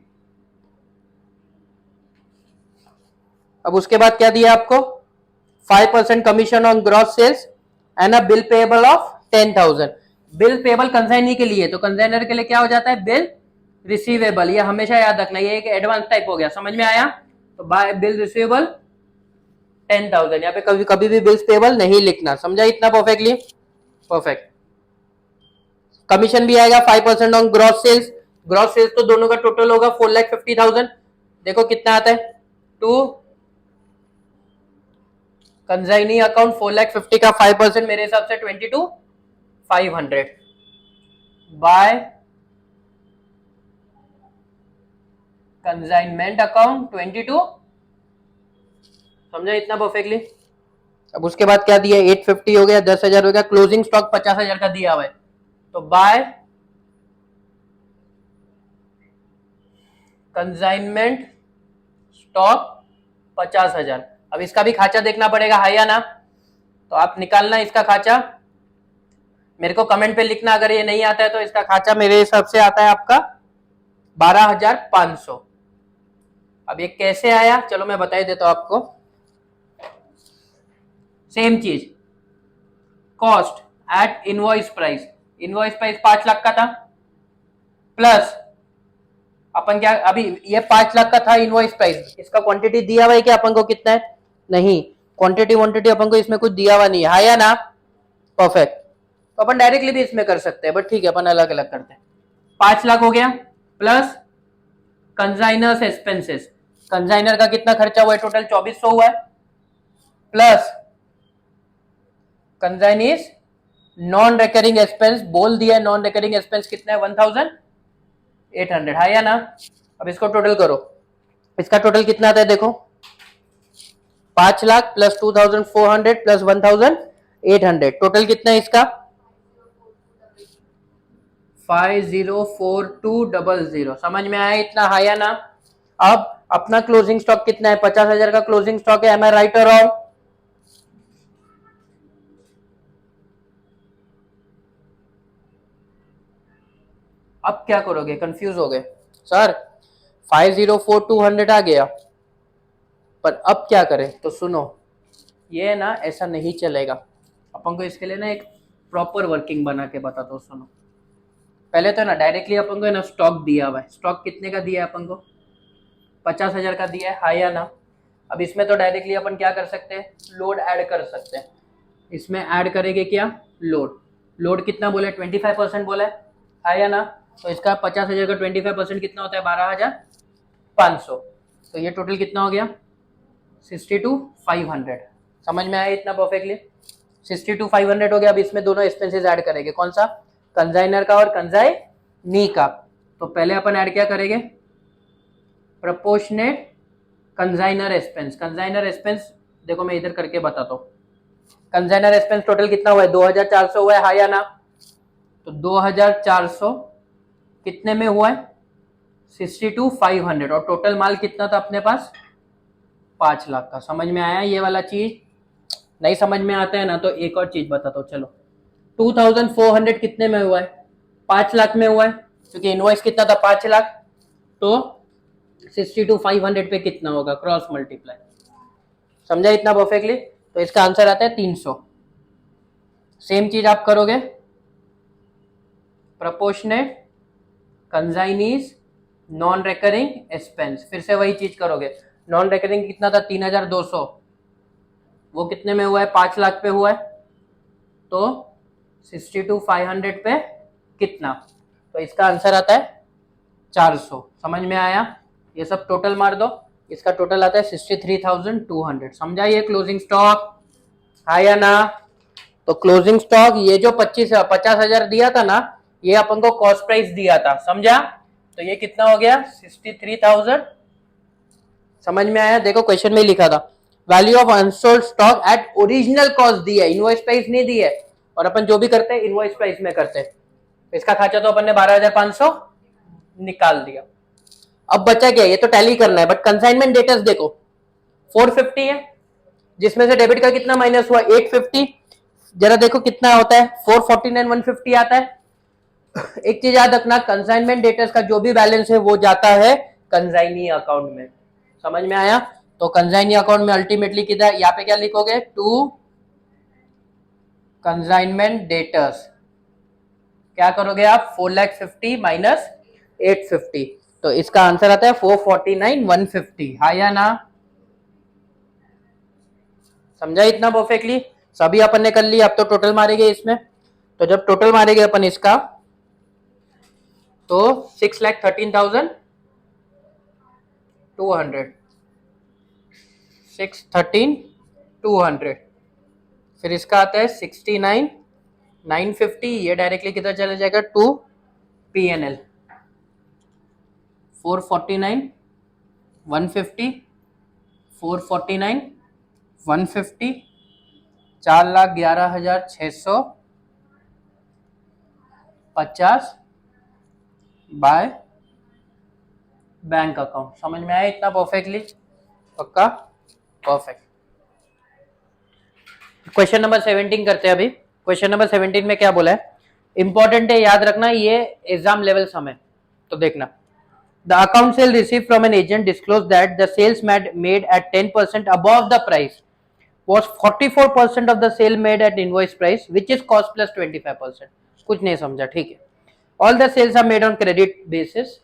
अब उसके बाद क्या दिया आपको? 5% commission on gross sales and a bill payable of 10,000। Bill payable consignee के लिए, तो कंसाइनर के लिए क्या हो जाता है? Bill receivable. ये हमेशा याद रखना, ये एक एडवांस टाइप हो गया। समझ में आया? तो बाय बिल रिसीवेबल 10,000। यहाँ पे कभी कभी भी बिल्स पेएबल नहीं लिखना। समझा इतना परफेक्टली? परफेक्ट। कमीशन भी आएगा 5% on gross sales. Gross sales तो दोनों का टोटल होगा 4,50,000। देखो कितना आता है? टू कंसाइनी अकाउंट 4,50,000 का 5% मेरे हिसाब से 22,500 बाय कंसाइनमेंट अकाउंट 22। समझा इतना परफेक्टली? अब उसके बाद क्या दिया? 850 हो गया, 10,000 हो गया। क्लोजिंग स्टॉक 50,000 का दिया हुआ है, तो बाय कंसाइनमेंट स्टॉक 50,000। अब इसका भी खाचा देखना पड़ेगा। है या ना? तो आप निकालना इसका खाचा, मेरे को कमेंट पे लिखना अगर ये नहीं आता है। तो इसका खाचा मेरे हिसाब से आता है आपका 12,500। अब ये कैसे आया चलो मैं बता ही देता हूं आपको। सेम चीज, cost at invoice price. Invoice price 5 lakh का था, प्लस अपन क्या, अभी ये 5 लाख का था इनवॉइस प्राइस। इसका क्वांटिटी दिया हुआ है कि अपन को कितना है? नहीं, क्वांटिटी अपन को इसमें कुछ दिया हुआ नहीं है। हाँ या ना? परफेक्ट। तो अपन डायरेक्टली भी इसमें कर सकते हैं, बट ठीक है अपन अलग अलग करते हैं। 5 लाख हो गया, प्लस कंसाइनर्स एक्सपेंसेस, कंसाइनर का कितना खर्चा हुआ है टोटल 2400 हुआ है, plus consignees non recurring expense बोल दिया है, नॉन रिकरिंग एक्सपेंस कितना है 1800 है या ना। अब इसको टोटल करो, इसका टोटल कितना आता है देखो, 5 लाख प्लस 2400 प्लस 1800, टोटल कितना है इसका 504200। समझ में आया इतना, है या ना। अब अपना क्लोजिंग स्टॉक कितना है, 50,000 का क्लोजिंग स्टॉक है, एम आई राइट और रॉन्ग। अब क्या करोगे, कंफ्यूज हो गए सर, 504200 आ गया, पर अब क्या करें, तो सुनो, ये ना ऐसा नहीं चलेगा, अपन को इसके लिए ना एक प्रॉपर वर्किंग बना के बताता हूँ। सुनो, पहले तो ना डायरेक्टली अपन को ना स्टॉक दिया हुआ है, स्टॉक कितने का दिया है अपन को, 50,000 का दिया है या ना। अब इसमें तो डायरेक्टली अपन क्या कर सकते हैं, लोड ऐड कर सकते हैं। इसमें ऐड करेंगे क्या, लोड, लोड कितना बोला है 25% बोला है या ना। तो इसका 50,000 का 25% कितना होता है 12,500, तो ये टोटल कितना हो गया 62,500। समझ में आया इतना परफेक्टली, 62,500 हो गया। अब इसमें दोनों एक्सपेंसेस ऐड करेंगे, कौन सा, कंसाइनर का और कंसाइनी का। तो पहले अपन ऐड क्या करेंगे, proportionate consignor expense. Consignor expense देखो मैं इधर करके बताता हूँ, कंसाइनर एक्सपेंस टोटल कितना हुआ है 2400 हुआ है या ना। तो 2400 कितने में हुआ है 62,500, और टोटल माल कितना था अपने पास 5 लाख का। समझ में आया ये वाला चीज, नहीं समझ में आता है ना तो एक और चीज बताता हूँ चलो। 2400 कितने में हुआ है 5 लाख में हुआ है, क्योंकि इनवॉइस कितना था 5 लाख, तो 62,500 पे कितना होगा, क्रॉस मल्टीप्लाई। समझा इतना परफेक्टली, तो इसका आंसर आता है 300। सेम चीज आप करोगे, proportionate consignee's non recurring expense, फिर से वही चीज करोगे। नॉन रिकरिंग कितना था 3,200, वो कितने में हुआ है 5 लाख पे हुआ है, तो 62,500 पे कितना, तो इसका आंसर आता है 400। समझ में आया, ये सब टोटल मार दो, इसका टोटल आता है 63,200। समझा ये क्लोजिंग स्टॉक, है या ना। तो क्लोजिंग स्टॉक ये जो 50,000 दिया था ना, ये अपन को कॉस्ट प्राइस दिया था, समझा। तो ये कितना हो गया 63,000। समझ में आया, देखो क्वेश्चन में लिखा था value of unsold stock at original cost दी है, इनवॉइस प्राइस नहीं दी है, और अपन जो भी करते हैं इनवॉइस प्राइस में करते हैं। इसका खर्चा तो अपन ने 12,500 निकाल दिया। अब बचा क्या, ये तो टैली करना है, बट कंसाइनमेंट डेटर्स देखो 450 है, जिसमें से डेबिट का कितना माइनस हुआ 850, जरा देखो कितना होता है 449 150 आता है। एक चीज याद रखना, कंसाइनमेंट डेटर्स का जो भी बैलेंस है वो जाता है कंसाइनी अकाउंट में। समझ में आया, तो कंसाइनी अकाउंट में अल्टीमेटली कितना, यहाँ पे क्या लिखोगे, टू कंसाइनमेंट डेटर्स, क्या करोगे आप 4,50,000 माइनस 850, तो इसका आंसर आता है 449 150, हाँ या ना। समझा इतना परफेक्टली, सभी अपन ने कर लिया। अब तो टोटल मारेंगे इसमें, तो जब टोटल मारेंगे अपन इसका, तो 6,13,200, 613,200, फिर इसका आता है 69,950, ये डायरेक्टली किधर चला जाएगा to PNL, 449 150, 449 150, 4,11,650 by bank account. समझ में आया इतना परफेक्टली, पक्का परफेक्ट। क्वेश्चन नंबर 17 करते हैं अभी। क्वेश्चन नंबर 17 में क्या बोला है, इंपॉर्टेंट है, याद रखना, ये एग्जाम लेवल सम है, तो देखना। The account sale received from an agent disclosed that the sales made at 10% above the price was 44% of the sale made at invoice price, which is cost plus 25%. कुछ नहीं समझा, ठीक है। All the sales are made on credit basis.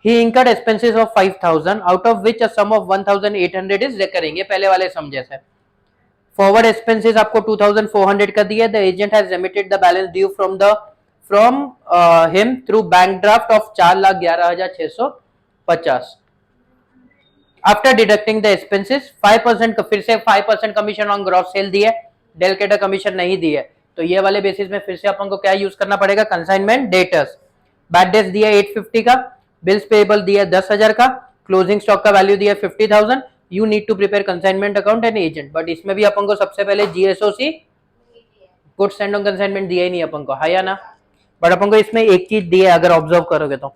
He incurred expenses of 5,000, out of which a sum of 1,800 is recurring. ये पहले वाले सम जैसा है। फॉरवर्ड एक्सपेंसेस आपको 2400 का दिया, the agent has remitted the balance due from him through bank draft of 4,11,650। After deducting the expenses 5% फिर से 5% कमीशन ऑन ग्रॉस सेल दिया, डेलकेटर कमीशन नहीं दिया, तो ये वाले बेसिस में फिर से अपन को क्या यूज करना पड़ेगा, कंसाइनमेंट डेटर्स। बैड डेट्स दिया 850 का, बिल्स पेएबल दिया 10,000 का, क्लोजिंग स्टॉक का वैल्यू दिया 50,000। You need to prepare consignment account and agent, but इसमें भी अपन को सबसे पहले GSOC good stand on consignment दिया ही नहीं अपन को, है या ना। बट अपन को इसमें एक चीज दी है, अगर ऑब्जर्व करोगे तो,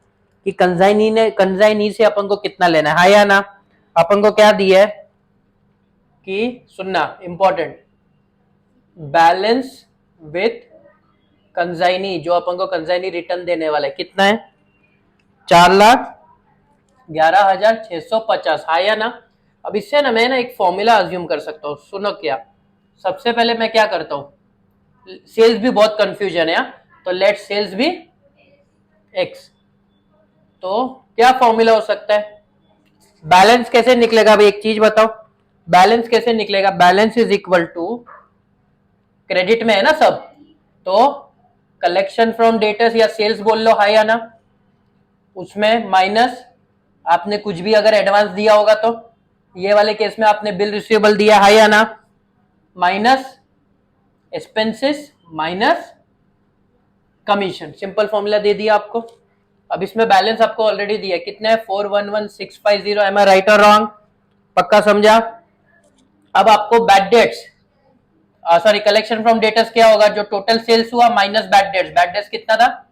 कि कंसाइनी से अपन को कितना लेना है या ना। अपन को क्या दिया है कि सुनना इंपॉर्टेंट, बैलेंस विथ कंसाइनी, जो अपन को कंसाइनी रिटर्न देने वाला है कितना है, 4,11,650, है या ना। अब इससे ना मैं ना एक फॉर्मूला अज्यूम कर सकता हूँ, सुनो क्या। सबसे पहले मैं क्या करता हूँ, सेल्स भी बहुत कंफ्यूजन है, तो लेट सेल्स भी एक्स, तो क्या फॉर्मूला हो सकता है, बैलेंस कैसे निकलेगा भाई, एक चीज बताओ, बैलेंस कैसे निकलेगा, balance is equal to, credit में है ना सब, तो कलेक्शन फ्रॉम डेटर्स या सेल्स बोल लो, है या ना, उसमें माइनस आपने कुछ भी अगर एडवांस दिया होगा तो, ये वाले केस में आपने बिल रिसीवेबल दिया, है या ना, minus expenses minus commission, simple formula दे दिया आपको। अब इसमें बैलेंस आपको ऑलरेडी दिया कितना है, 411,650, एम आई राइट और रॉन्ग, पक्का समझा। अब आपको bad debts sorry collection from debtors क्या होगा, जो टोटल सेल्स हुआ minus bad debts, bad debts कितना था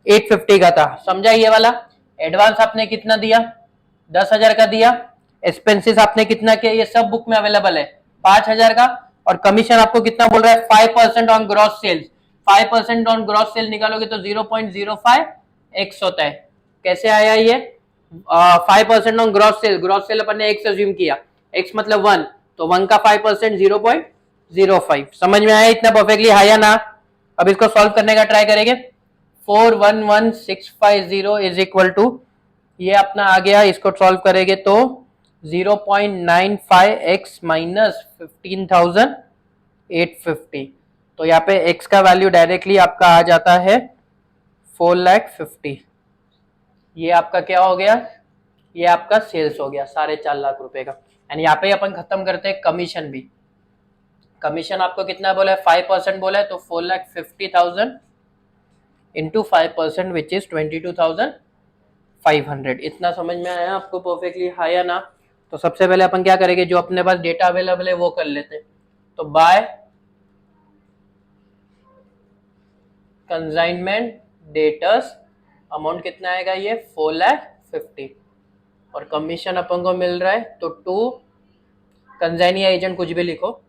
850 का था, समझा ये वाला। एडवांस आपने कितना दिया 10,000 का दिया, एक्सपेंसेस आपने कितना किया, ये सब बुक में अवेलेबल है 5,000 का, और कमीशन आपको कितना बोल रहा है 5% on gross sales, 5% on gross sale निकालोगे तो 0.05 एक्स होता है। कैसे आया ये 5% ऑन ग्रॉस सेल अपन ने एक्स अज्यूम किया, एक्स मतलब 1, तो 1 का 5% 0.05, समझ में आया इतना परफेक्टली, है या ना। अब इसको सॉल्व करने का ट्राई करेंगे, 411,650 इज इक्वल टू, ये अपना आ गया, इसको सॉल्व करेंगे तो 0.95x माइनस 15,850, तो यहाँ पे x का वैल्यू डायरेक्टली आपका आ जाता है 4,50,000। ये आपका क्या हो गया, ये आपका सेल्स हो गया 4.5 लाख रुपए का। एंड यहाँ पे अपन खत्म करते हैं कमीशन भी, कमीशन आपको कितना बोला है 5% बोला है, तो 4,50,000 इंटू 5% विच इज 22,500, इतना समझ में आया आपको परफेक्टली, है या ना। तो सबसे पहले अपन क्या करेंगे, जो अपने पास डेटा अवेलेबल है वो कर लेते हैं, तो बाय कंसाइनमेंट डेटर्स अमाउंट कितना आएगा, ये 4,50,000, और कमीशन अपन को मिल रहा है, तो टू कंसाइनी एजेंट कुछ भी लिखो,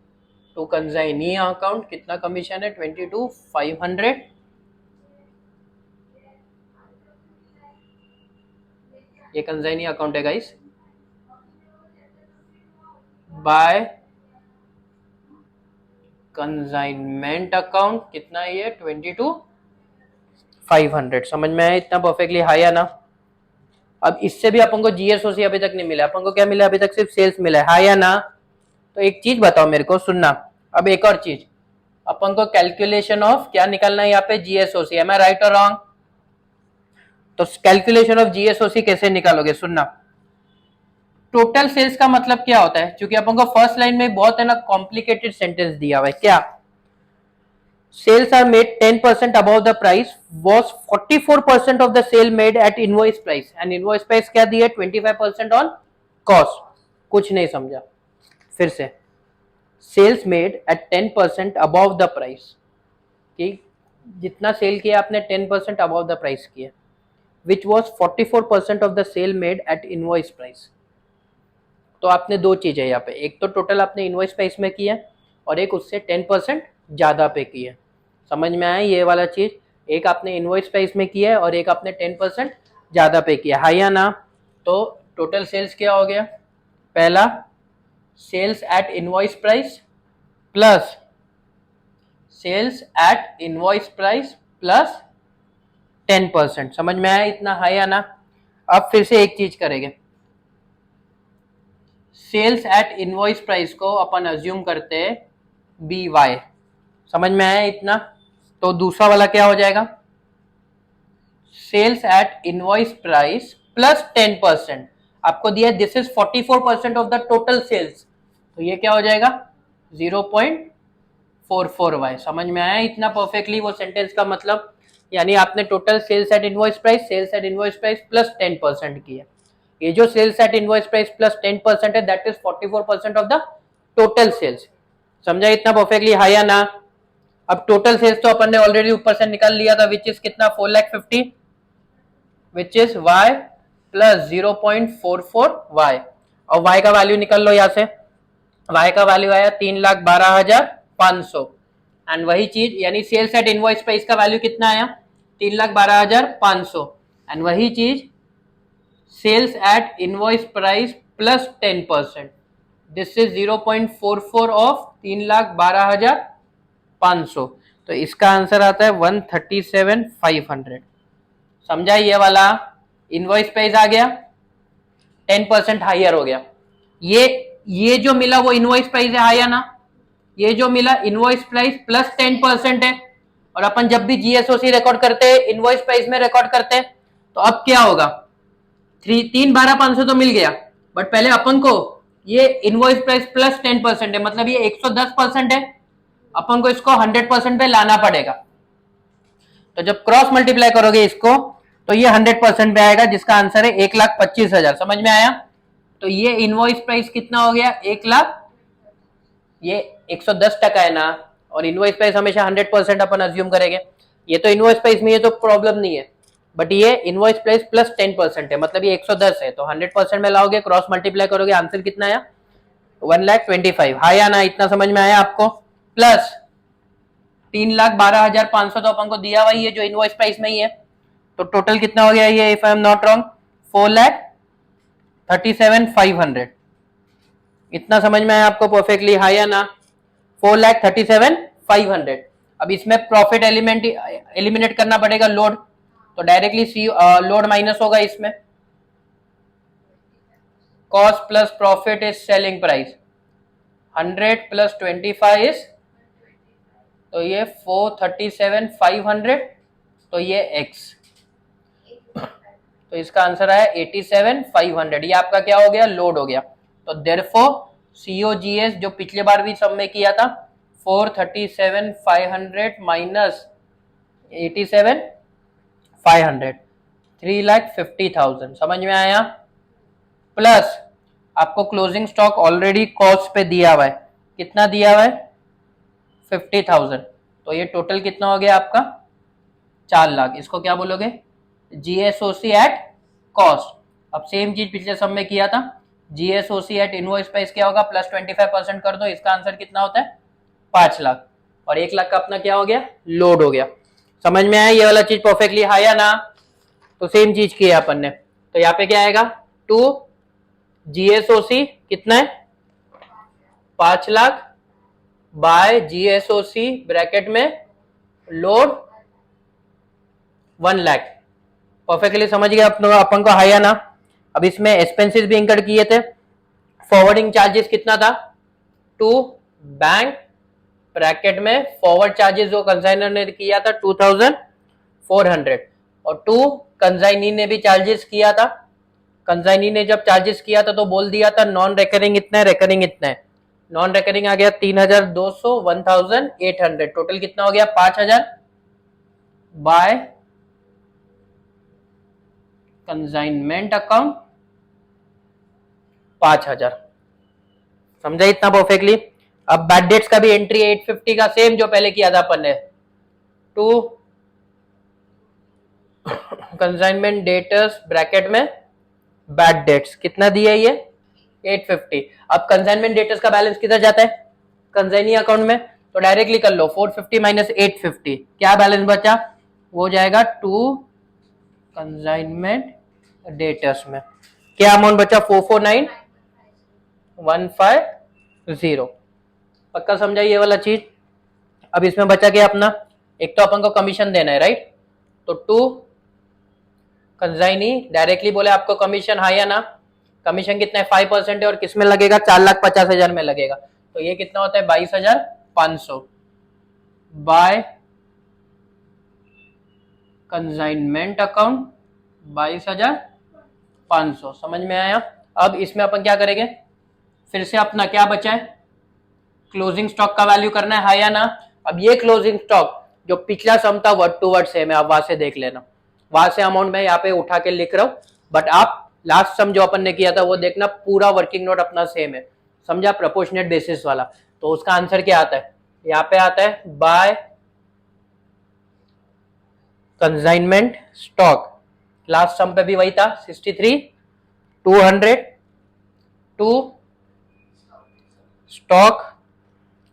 टू कंसाइनी अकाउंट कितना कमीशन है 22,500, ये कंसाइनी अकाउंट है गाइस, बाय कंसाइनमेंट अकाउंट कितना है ये 22,500, समझ में आया इतना परफेक्टली, है या ना। अब इससे भी अपन को जीएसओसी अभी तक नहीं मिला, अपन को क्या मिला अभी तक, सिर्फ सेल्स मिला है या ना। तो एक चीज बताओ मेरे को, सुनना, अब एक और चीज, अपन को कैलकुलेशन ऑफ क्या निकालना है यहाँ पे, जीएसओसी, एम आई राइट और रॉन्ग। तो कैलकुलेशन ऑफ जीएसओसी कैसे निकालोगे, सुनना, टोटल सेल्स का मतलब क्या होता है, क्योंकि अपन को फर्स्ट लाइन में बहुत है ना कॉम्प्लिकेटेड सेंटेंस दिया हुआ है, क्या, sales are made 10% above the price was 44% of the sale made at invoice price, and invoice price क्या दिया 25% on cost, कुछ नहीं समझा, फिर से sales made at 10% above the price, कि जितना सेल किया आपने 10% above the price किया, which was 44% of the sale made at invoice price। तो आपने दो चीजें यहाँ पे, एक तो टोटल आपने इनवॉइस प्राइस में किया और एक उससे 10% ज्यादा पे किया, समझ में आया ये वाला चीज, एक आपने इनवॉइस प्राइस में किया है और एक आपने 10% ज्यादा पे किया, है या ना। तो टोटल सेल्स क्या हो गया, पहला sales at invoice price plus sales at invoice price plus 10%, समझ में आया इतना, है या ना। अब फिर से एक चीज करेंगे, सेल्स एट इनवॉइस प्राइस को अपन अज्यूम करते हैं बी वाई। समझ में आया इतना? तो दूसरा वाला क्या हो जाएगा? Sales at invoice price plus 10%। आपको दिया this is 44% of the total sales, तो ये क्या हो जाएगा? 0.44y। समझ में आया इतना परफेक्टली वो सेंटेंस का मतलब? यानी आपने total sales at invoice price plus 10% की है। ये जो sales at invoice price plus 10% है, that is 44% of the total sales. समझा इतना परफेक्टली, हाँ या ना? अब टोटल सेल्स तो अपन ने ऑलरेडी ऊपर से निकाल लिया था, विच इज कितना? 4,50,000, which is y plus 0.44y। और y का वैल्यू निकल लो यहां से। y का वैल्यू आया 3,12,500। एंड वही चीज यानी सेल्स एट इनवॉइस प्राइस का वैल्यू कितना आया? 3,12,500। एंड वही चीज sales at invoice price plus 10%, this is 0.44 of 3,12,500। तो इसका आंसर आता है 137,500। समझा? ये वाला इनवॉइस प्राइस आ गया 10% हायर हो गया। ये जो मिला वो इनवॉइस प्राइस है, आया ना? ये जो मिला इनवॉइस प्राइस प्लस 10% है। और अपन जब भी जीएसओसी रिकॉर्ड करते हैं इनवॉइस प्राइस में रिकॉर्ड करते हैं, तो अब क्या होगा? 3,12,500 तो मिल गया, बट पहले अपन को ये इनवॉइस प्राइस प्लस 10% है, मतलब ये 110% है। अपन को इसको 100% पे लाना पड़ेगा। तो जब क्रॉस मल्टीप्लाई करोगे इसको, तो ये 100% पे आएगा, जिसका आंसर है 1,25,000। समझ में आया? तो ये इनवॉइस प्राइस कितना हो गया? 1,00,000। ये 110% है ना, और इनवॉइस प्राइस हमेशा 100% अपन अज्यूम करेंगे। ये तो इनवॉइस प्राइस में ये तो प्रॉब्लम नहीं है, बट ये इनवॉइस प्राइस प्लस 10% है, मतलब ये 110 है। तो 100% में लाओगे, क्रॉस मल्टीप्लाई करोगे, आंसर कितना आया? 1,25,000। हाँ या ना? इतना समझ में आया आपको? प्लस 3,12,500 तो अपन को दिया हुआ ही है जो इनवॉइस प्राइस में ही है। तो टोटल कितना हो गया ये, if I am not wrong, 4,37,500। इतना समझ में आया आपको परफेक्टली, हाँ या ना? 4,37,500। अब इसमें प्रॉफिट एलिमिनेट करना पड़ेगा, लोड। तो डायरेक्टली लोड माइनस होगा इसमें। Cost plus profit is selling price, 100 plus 25 is, तो ये 437,500, तो ये x। तो इसका आंसर आया 87,500। ये आपका क्या हो गया? लोड हो गया। तो देयरफॉर COGS जो पिछले बार भी सब में किया था, 437,500 माइनस 87,500, 3,50,000। समझ में आया? प्लस आपको क्लोजिंग स्टॉक ऑलरेडी कॉस्ट पे दिया हुआ है। कितना दिया हुआ है? 50,000। तो ये टोटल कितना हो गया आपका? 4 लाख। इसको क्या बोलोगे? जीएसओसी एट कॉस्ट। अब सेम चीज पिछले सब में किया था, जीएसओसी एट इनवॉइस प्राइस क्या होगा? प्लस 25% कर दो, इसका आंसर कितना होता है? 5 लाख। और 1 लाख का अपना क्या हो गया? लोड हो गया। समझ में आया ये वाला चीज परफेक्टली, हाँ या ना? तो सेम चीज की है अपन ने। तो यहाँ पे क्या आएगा? 2 जीएसओसी कितना है? 5 लाख बाय जीएसओसी ब्रैकेट में लोड 1 लाख। परफेक्टली समझ गया अपन को, हाँ या ना? अब इसमें एक्सपेंसेस भी इंकर किए थे। फॉरवर्डिंग चार्जेस कितना था? 2 बैंक ब्रैकेट में फॉरवर्ड चार्जेस जो कंसाइनर ने किया था 2,400, और 2 कंसाइनी ने भी चार्जेस किया था। कंसाइनी ने जब चार्जेस किया था तो बोल दिया था नॉन रेकरिंग इतना है, रेकरिंग इतना है। नॉन रेकरिंग आ गया 3,200, 1,800। टोटल कितना हो गया? 5,000 बाय कंसाइनमेंट अकाउंट 5,000। समझा इतना परफेक्टली? अब बैड डेट्स का भी एंट्री 850 का सेम जो पहले किया था अपन ने, टू कंसाइनमेंट डेटर्स ब्रैकेट में बैड डेट्स कितना दिया ये? 850। अब कंसाइनमेंट डेटर्स का बैलेंस किधर जाता है? कंसाइनी अकाउंट में। तो डायरेक्टली कर लो, 450 माइनस 850, क्या बैलेंस बचा? वो जाएगा 2 कंसाइनमेंट डेटर्स में। क्या अमाउंट बचा? 449,150। पक्का समझा ये वाला चीज? अब इसमें बचा क्या अपना? एक तो अपन को कमीशन देना है, राइट? तो 2 कंसाइनी डायरेक्टली बोले आपको कमीशन, हाँ या ना? कमीशन कितना है? 5% है, और किस में लगेगा? 4,50,000 में लगेगा। तो ये कितना होता है? 22,000 500 बाय कंसाइनमेंट अकाउंट 22,500। समझ में आया? अब इसमें अपन क्या करेंगे, फिर से अपना क्या बचा है, क्लोजिंग स्टॉक का वैल्यू करना है, हाँ या ना। अब ये क्लोजिंग स्टॉक जो पिछला सम था वर्ड टू वर्ड सेम है, आप वहां से देख लेना, वहां से अमाउंट मैं यहाँ पे उठा के लिख रहा हूँ, बट आप लास्ट सम जो अपन ने किया था वो देखना, पूरा वर्किंग नोट अपना सेम है, समझा, प्रोपोर्शनेट बेसिस वाला। तो उसका आंसर क्या आता है, यहाँ पे आता है बाय कंसाइनमेंट स्टॉक। लास्ट सम पे भी वही था 63,200 टू स्टॉक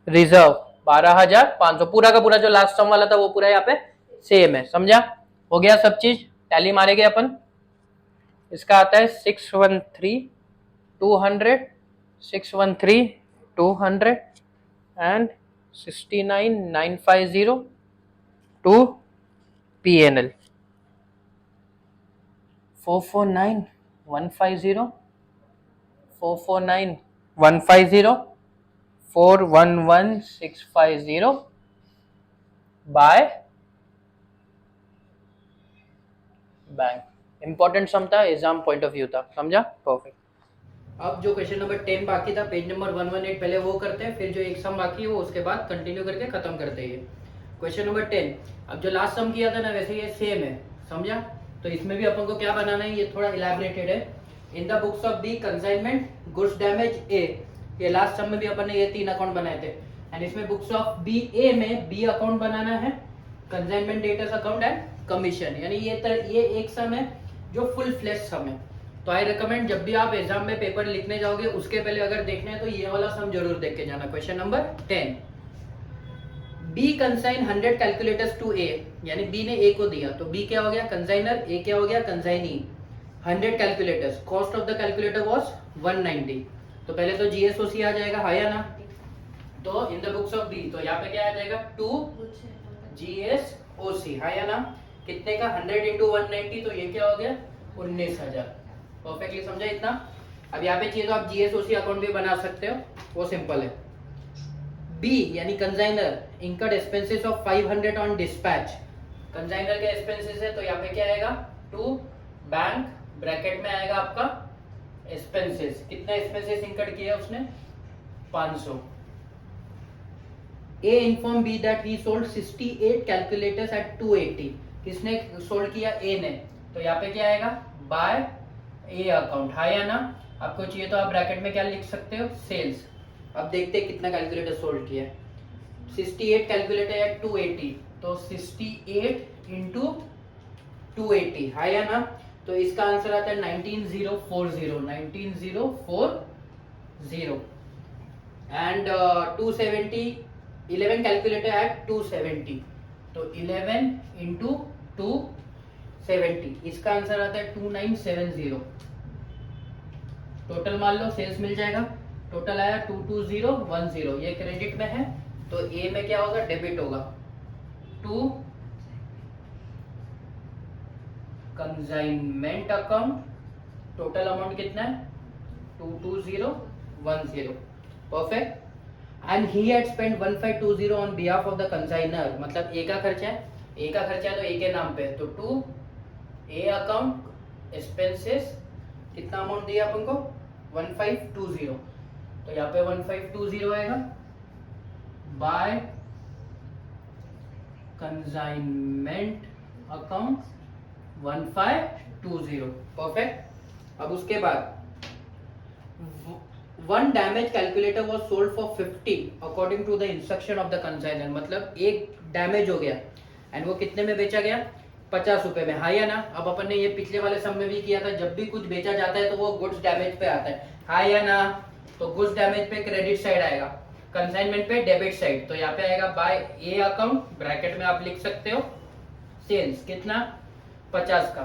रिजर्व 12,500। पूरा का पूरा जो लास्ट सम वाला था वो पूरा यहाँ पे सेम है, समझा? हो गया सब चीज, टैली मारेंगे अपन। इसका आता है 613,200 613,200 and 69,950 to PNL 449,150 449,150 411,650 by bank. Important sum था, एग्जाम पॉइंट ऑफ व्यू था, समझा? परफेक्ट। अब जो क्वेश्चन नंबर 10 बाकी था, पेज नंबर 118 पहले वो करते हैं, फिर जो एक सम बाकी है वो उसके बाद कंटिन्यू करके खत्म करते हैं। क्वेश्चन नंबर 10, अब जो लास्ट सम किया था ना वैसे ये सेम है, समझा? तो इसमें भी अपन को क्या बनाना है, ये थोड़ा इलैबोरेटेड है। In the books of B consignment goods damage A, ये लास्ट सम में भी अपन ने ये 3 अकाउंट बनाए थे, एंड इसमें बुक्स ऑफ बी ए में बी अकाउंट बनाना है, consignment debtors account and commission, यानी ये एक सम है जो फुल फ्लैश सम है। तो आई रिकमेंड जब भी आप एग्जाम में पेपर लिखने जाओगे उसके पहले अगर देखना है तो ये वाला सम जरूर देख के जाना। Question number 10, B consign 100 calculators to A, यानी बी ने ए को दिया, तो बी क्या हो गया, कंसाइनर, ए क्या हो गया, consignee. 100 calculators, cost of the calculator was 190। तो पहले तो जीएसओसी आ जाएगा, हाँ या ना? तो in the books of B, तो यहाँ पे क्या आ जाएगा, 2 जीएसओसी, हाँ या ना? कितने का, 100 इंटू 190, तो ये क्या हो गया, 19,000। परफेक्टली समझा इतना? अब यहाँ पे चाहिए तो आप जीएसओसी अकाउंट भी बना सकते हो, वो सिंपल है। बी यानी consignor incurred expenses of 500 on dispatch, consignor के एक्सपेंसेस है, तो यहाँ पे क्या आएगा, टू बैंक ब्रैकेट में आएगा आपका एक्सपेंसेस, कितने एक्सपेंसेस इनकर्ड किया उसने, 500। A inform B that he sold 68 calculators at 280, किसने सोल्ड किया, ए ने, तो यहाँ पे क्या आएगा, बाय ए अकाउंट, हाँ या ना? आपको चाहिए तो आप ब्रैकेट में क्या लिख सकते हो, सेल्स। अब देखते हैं कितना कैलकुलेटर सोल्ड किया है, 68 कैलकुलेटर एट 280, तो 68 इंटू 280, हाँ या ना? तो इसका आंसर आता है 19,040 19,040 एंड 270, 11 कैलकुलेटर एट 270, तो 11 इंटू 270, इसका आंसर आता है 2970। टोटल मान लो सेल्स मिल जाएगा, टोटल आया 22010, ये क्रेडिट में है, तो ए में क्या होगा, डेबिट होगा, to consignment account, total amount कितना है, 22010। Perfect. And he had spent 1520 on behalf of the consignor, मतलब ए का खर्चा है, ए का खर्चा है तो ए के नाम पे, तो टू ए अकाउंट एक्सपेंसेस, कितना अमाउंट दिया अपन को, 1520, तो यहाँ पे 1520 आएगा, बाय कंसाइनमेंट अकाउंट 1520। परफेक्ट। अब उसके बाद one damage calculator was sold for 50 according to the instruction of the consignor, मतलब एक डैमेज हो गया एंड वो कितने में बेचा गया, 50 रुपए में, हाँ या ना? अब अपन ने ये पिछले वाले सम में भी किया था, जब भी कुछ बेचा जाता है तो वो गुड्स डैमेज पे आता है, हाँ या ना? तो गुड्स डैमेज पे क्रेडिट साइड आएगा, कंसाइनमेंट पे डेबिट साइड, तो यहाँ पे आएगा बाय ए अकाउंट, ब्रैकेट में आप लिख सकते हो सेल्स, कितना, 50 का।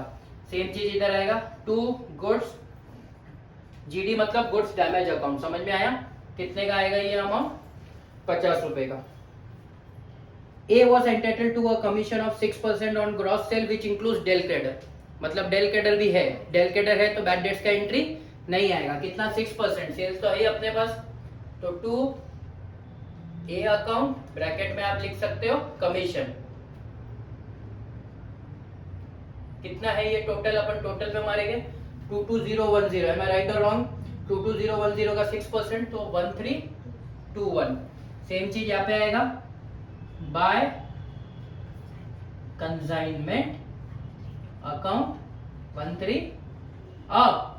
सेम चीज इधर आएगा, टू गुड्स, जीडी मतलब गुड्स डैमेज अकाउंट, समझ में आया? कितने का आएगा ये अमाउंट, 50 रुपए का। A was entitled to a commission of 6% on gross sale which includes del credere, मतलब डेल क्रेडर भी है, डेल क्रेडर है तो बैड डेट्स का एंट्री नहीं आएगा, कितना, 6%, सेल्स तो है अपने पास, तो टू ए अकाउंट ब्रैकेट में आप लिख सकते हो कमीशन। कितना है ये टोटल, अपन टोटल पे मारेंगे 22010, एम आई राइट और रॉन्ग? 22010 का 6% तो 1321। सेम चीज यहाँ पे आएगा बाय कंसाइनमेंट अकाउंट 13। अब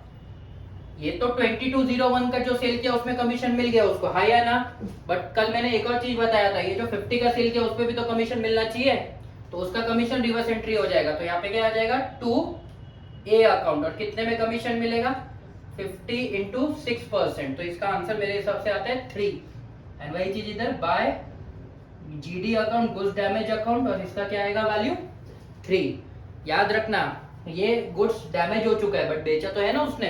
ये तो 2201 का जो सेल किया उसमें कमीशन मिल गया उसको, हाई है ना? बट कल मैंने एक और चीज बताया था, ये जो 50 का सेल किया उसपे भी तो कमीशन मिलना चाहिए, तो उसका कमीशन रिवर्स एंट्री हो जाएगा। तो यहाँ पे क्या आ जाएगा 2A अकाउंट, और कितने में कमीशन मिलेगा 50 इंटू 6%, तो इसका आंसर मेरे हिसाब से आता है 3। एंड वही चीज इधर by GD account goods damage account, और इसका क्या आएगा वैल्यू 3। याद रखना ये गुड्स डैमेज हो चुका है बट बेचा तो है ना उसने,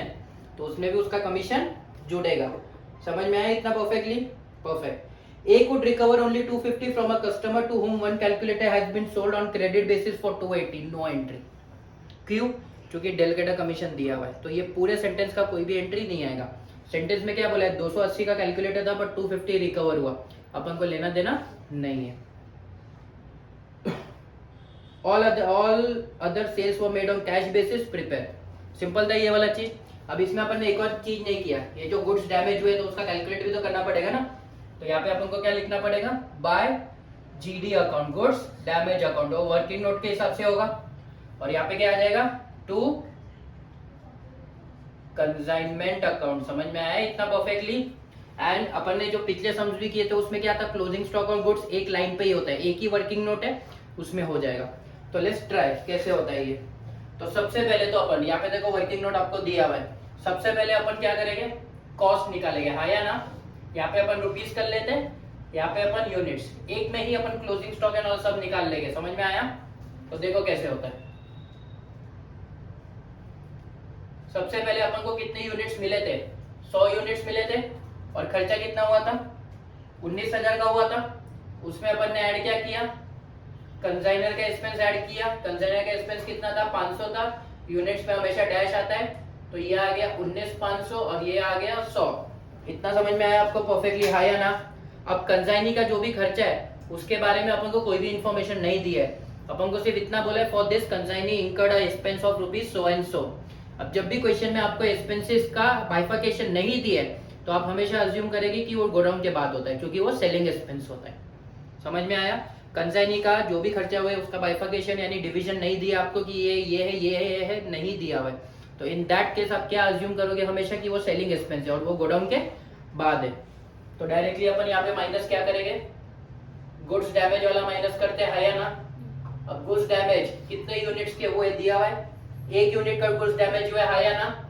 तो उसमें भी उसका कमीशन जुड़ेगा। समझ में आया इतना perfectly? Perfect. A could recover only 250 from a customer to whom one calculator has been sold on credit basis for 280, no entry। क्यों? क्योंकि डेलगेटा कमीशन दिया हुआ है, तो ये पूरे सेंटेंस का कोई भी एंट्री नहीं आएगा। सेंटेंस में क्या बोला है 280 का कैलकुलेटर था बट 250 रिकवर हुआ, अपन को लेना देना नहीं है। all other sales were made on cash basis, prepare। Simple था ये वाला चीज। अब इसमें अपन ने एक और चीज नहीं किया, ये जो गुड्स डैमेज हुए तो उसका कैलकुलेट भी तो करना पड़ेगा ना, तो यहाँ पे अपन को क्या लिखना पड़ेगा by GD account goods damage account, वो वर्किंग नोट के हिसाब से होगा। और यहाँ पे क्या आ जाएगा टू कंसाइनमेंट अकाउंट। समझ में आया इतना परफेक्टली? एंड अपन ने जो पिछले सम्स भी किए थे उसमें क्या था, क्लोजिंग स्टॉक और गुड्स एक लाइन पे ही होता है, एक ही वर्किंग नोट है उसमें हो जाएगा। तो लेट्स ट्राई कैसे होता है ये। तो सबसे पहले तो अपन यहाँ पे देखो वर्किंग नोट आपको दिया हुआ है, सबसे पहले अपन क्या करेंगे कॉस्ट निकालेंगे, हाँ या ना? यहाँ पे अपन रुपीस कर लेते हैं, यहाँ पे अपन यूनिट्स, एक में ही अपन क्लोजिंग स्टॉक एंड ऑल सब निकाल लेंगे। समझ में आया? तो देखो कैसे होता है। सबसे पहले अपन को कितने यूनिट्स मिले थे 100 यूनिट्स मिले थे, और खर्चा कितना हुआ था 19,000 का हुआ था। उसमें अपन ने ऐड क्या किया, कंसाइनर का एक्सपेंस ऐड किया। कंसाइनर का एक्सपेंस कितना था 500 था, यूनिट्स में हमेशा डैश आता है, तो ये आ गया 19,500 और ये आ गया 100। इतना समझ में आया आपको परफेक्टली, हाँ या ना? अब कंसाइनी का जो भी खर्चा है उसके बारे में अपन को कोई भी इंफॉर्मेशन नहीं दिया है, अपन को सिर्फ इतना बोला है for this consignee incurred expense of rupees so and so. अब जब भी क्वेश्चन में आपको एक्सपेंसेस का बाइफर्केशन नहीं दिया है तो आप हमेशा अज्यूम करेंगे कि वो गोडाउन के बाद होता है, क्योंकि वो सेलिंग एक्सपेंस होता है। समझ में आया? कंसाइनी का जो भी खर्चा हुआ है उसका बाइफर्केशन यानी डिवीजन नहीं दिया आपको कि ये है ये है नहीं दिया हुआ है, तो इन दैट केस आप क्या अज्यूम करोगे हमेशा कि वो सेलिंग एक्सपेंस है और वो गोडाउन के बाद है। तो डायरेक्टली अपन यहाँ पे माइनस क्या करेंगे, गुड्स डैमेज वाला माइनस करते हैं, है या ना? अब गुड्स डैमेज कितने यूनिट्स के हुए दिया हुआ है, एक यूनिट का गुड्स डैमेज हुआ है या ना,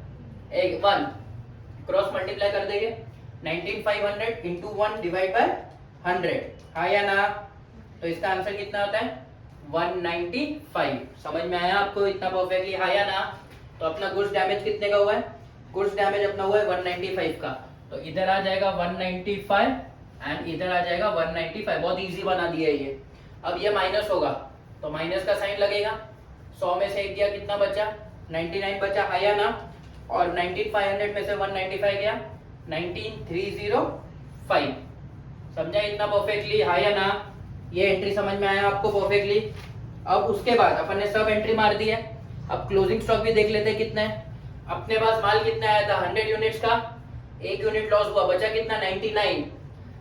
एक 1 क्रॉस मल्टीप्लाई कर देंगे 19,500 इंटू 1 डिवाइड बाय 100, है या ना? तो इसका आंसर कितना होता है 195। समझ में आया आपको इतना परफेक्टली, है या ना? तो अपना गुड्स डैमेज कितने का हुआ है, गुड्स डैमेज अपना हुआ है 195 का, तो इधर आ जाएगा 195 एंड इधर आ जाएगा 195। बहुत इजी बना दिया है ये। अब ये माइनस होगा तो माइनस का साइन लगेगा, 100 में से एक गया कितना बचा 99 बचा, है या ना? और 19,500 में से 195 गया 19,305। समझा इतना परफेक्टली, है या ना? ये एंट्री समझ में आया आपको परफेक्टली? अब उसके बाद अपन ने सब एंट्री मार दी है। अब क्लोजिंग स्टॉक भी देख लेते हैं कितना है। अपने पास माल कितना आया था 100 यूनिट्स का, एक यूनिट लॉस हुआ, बचा कितना 99।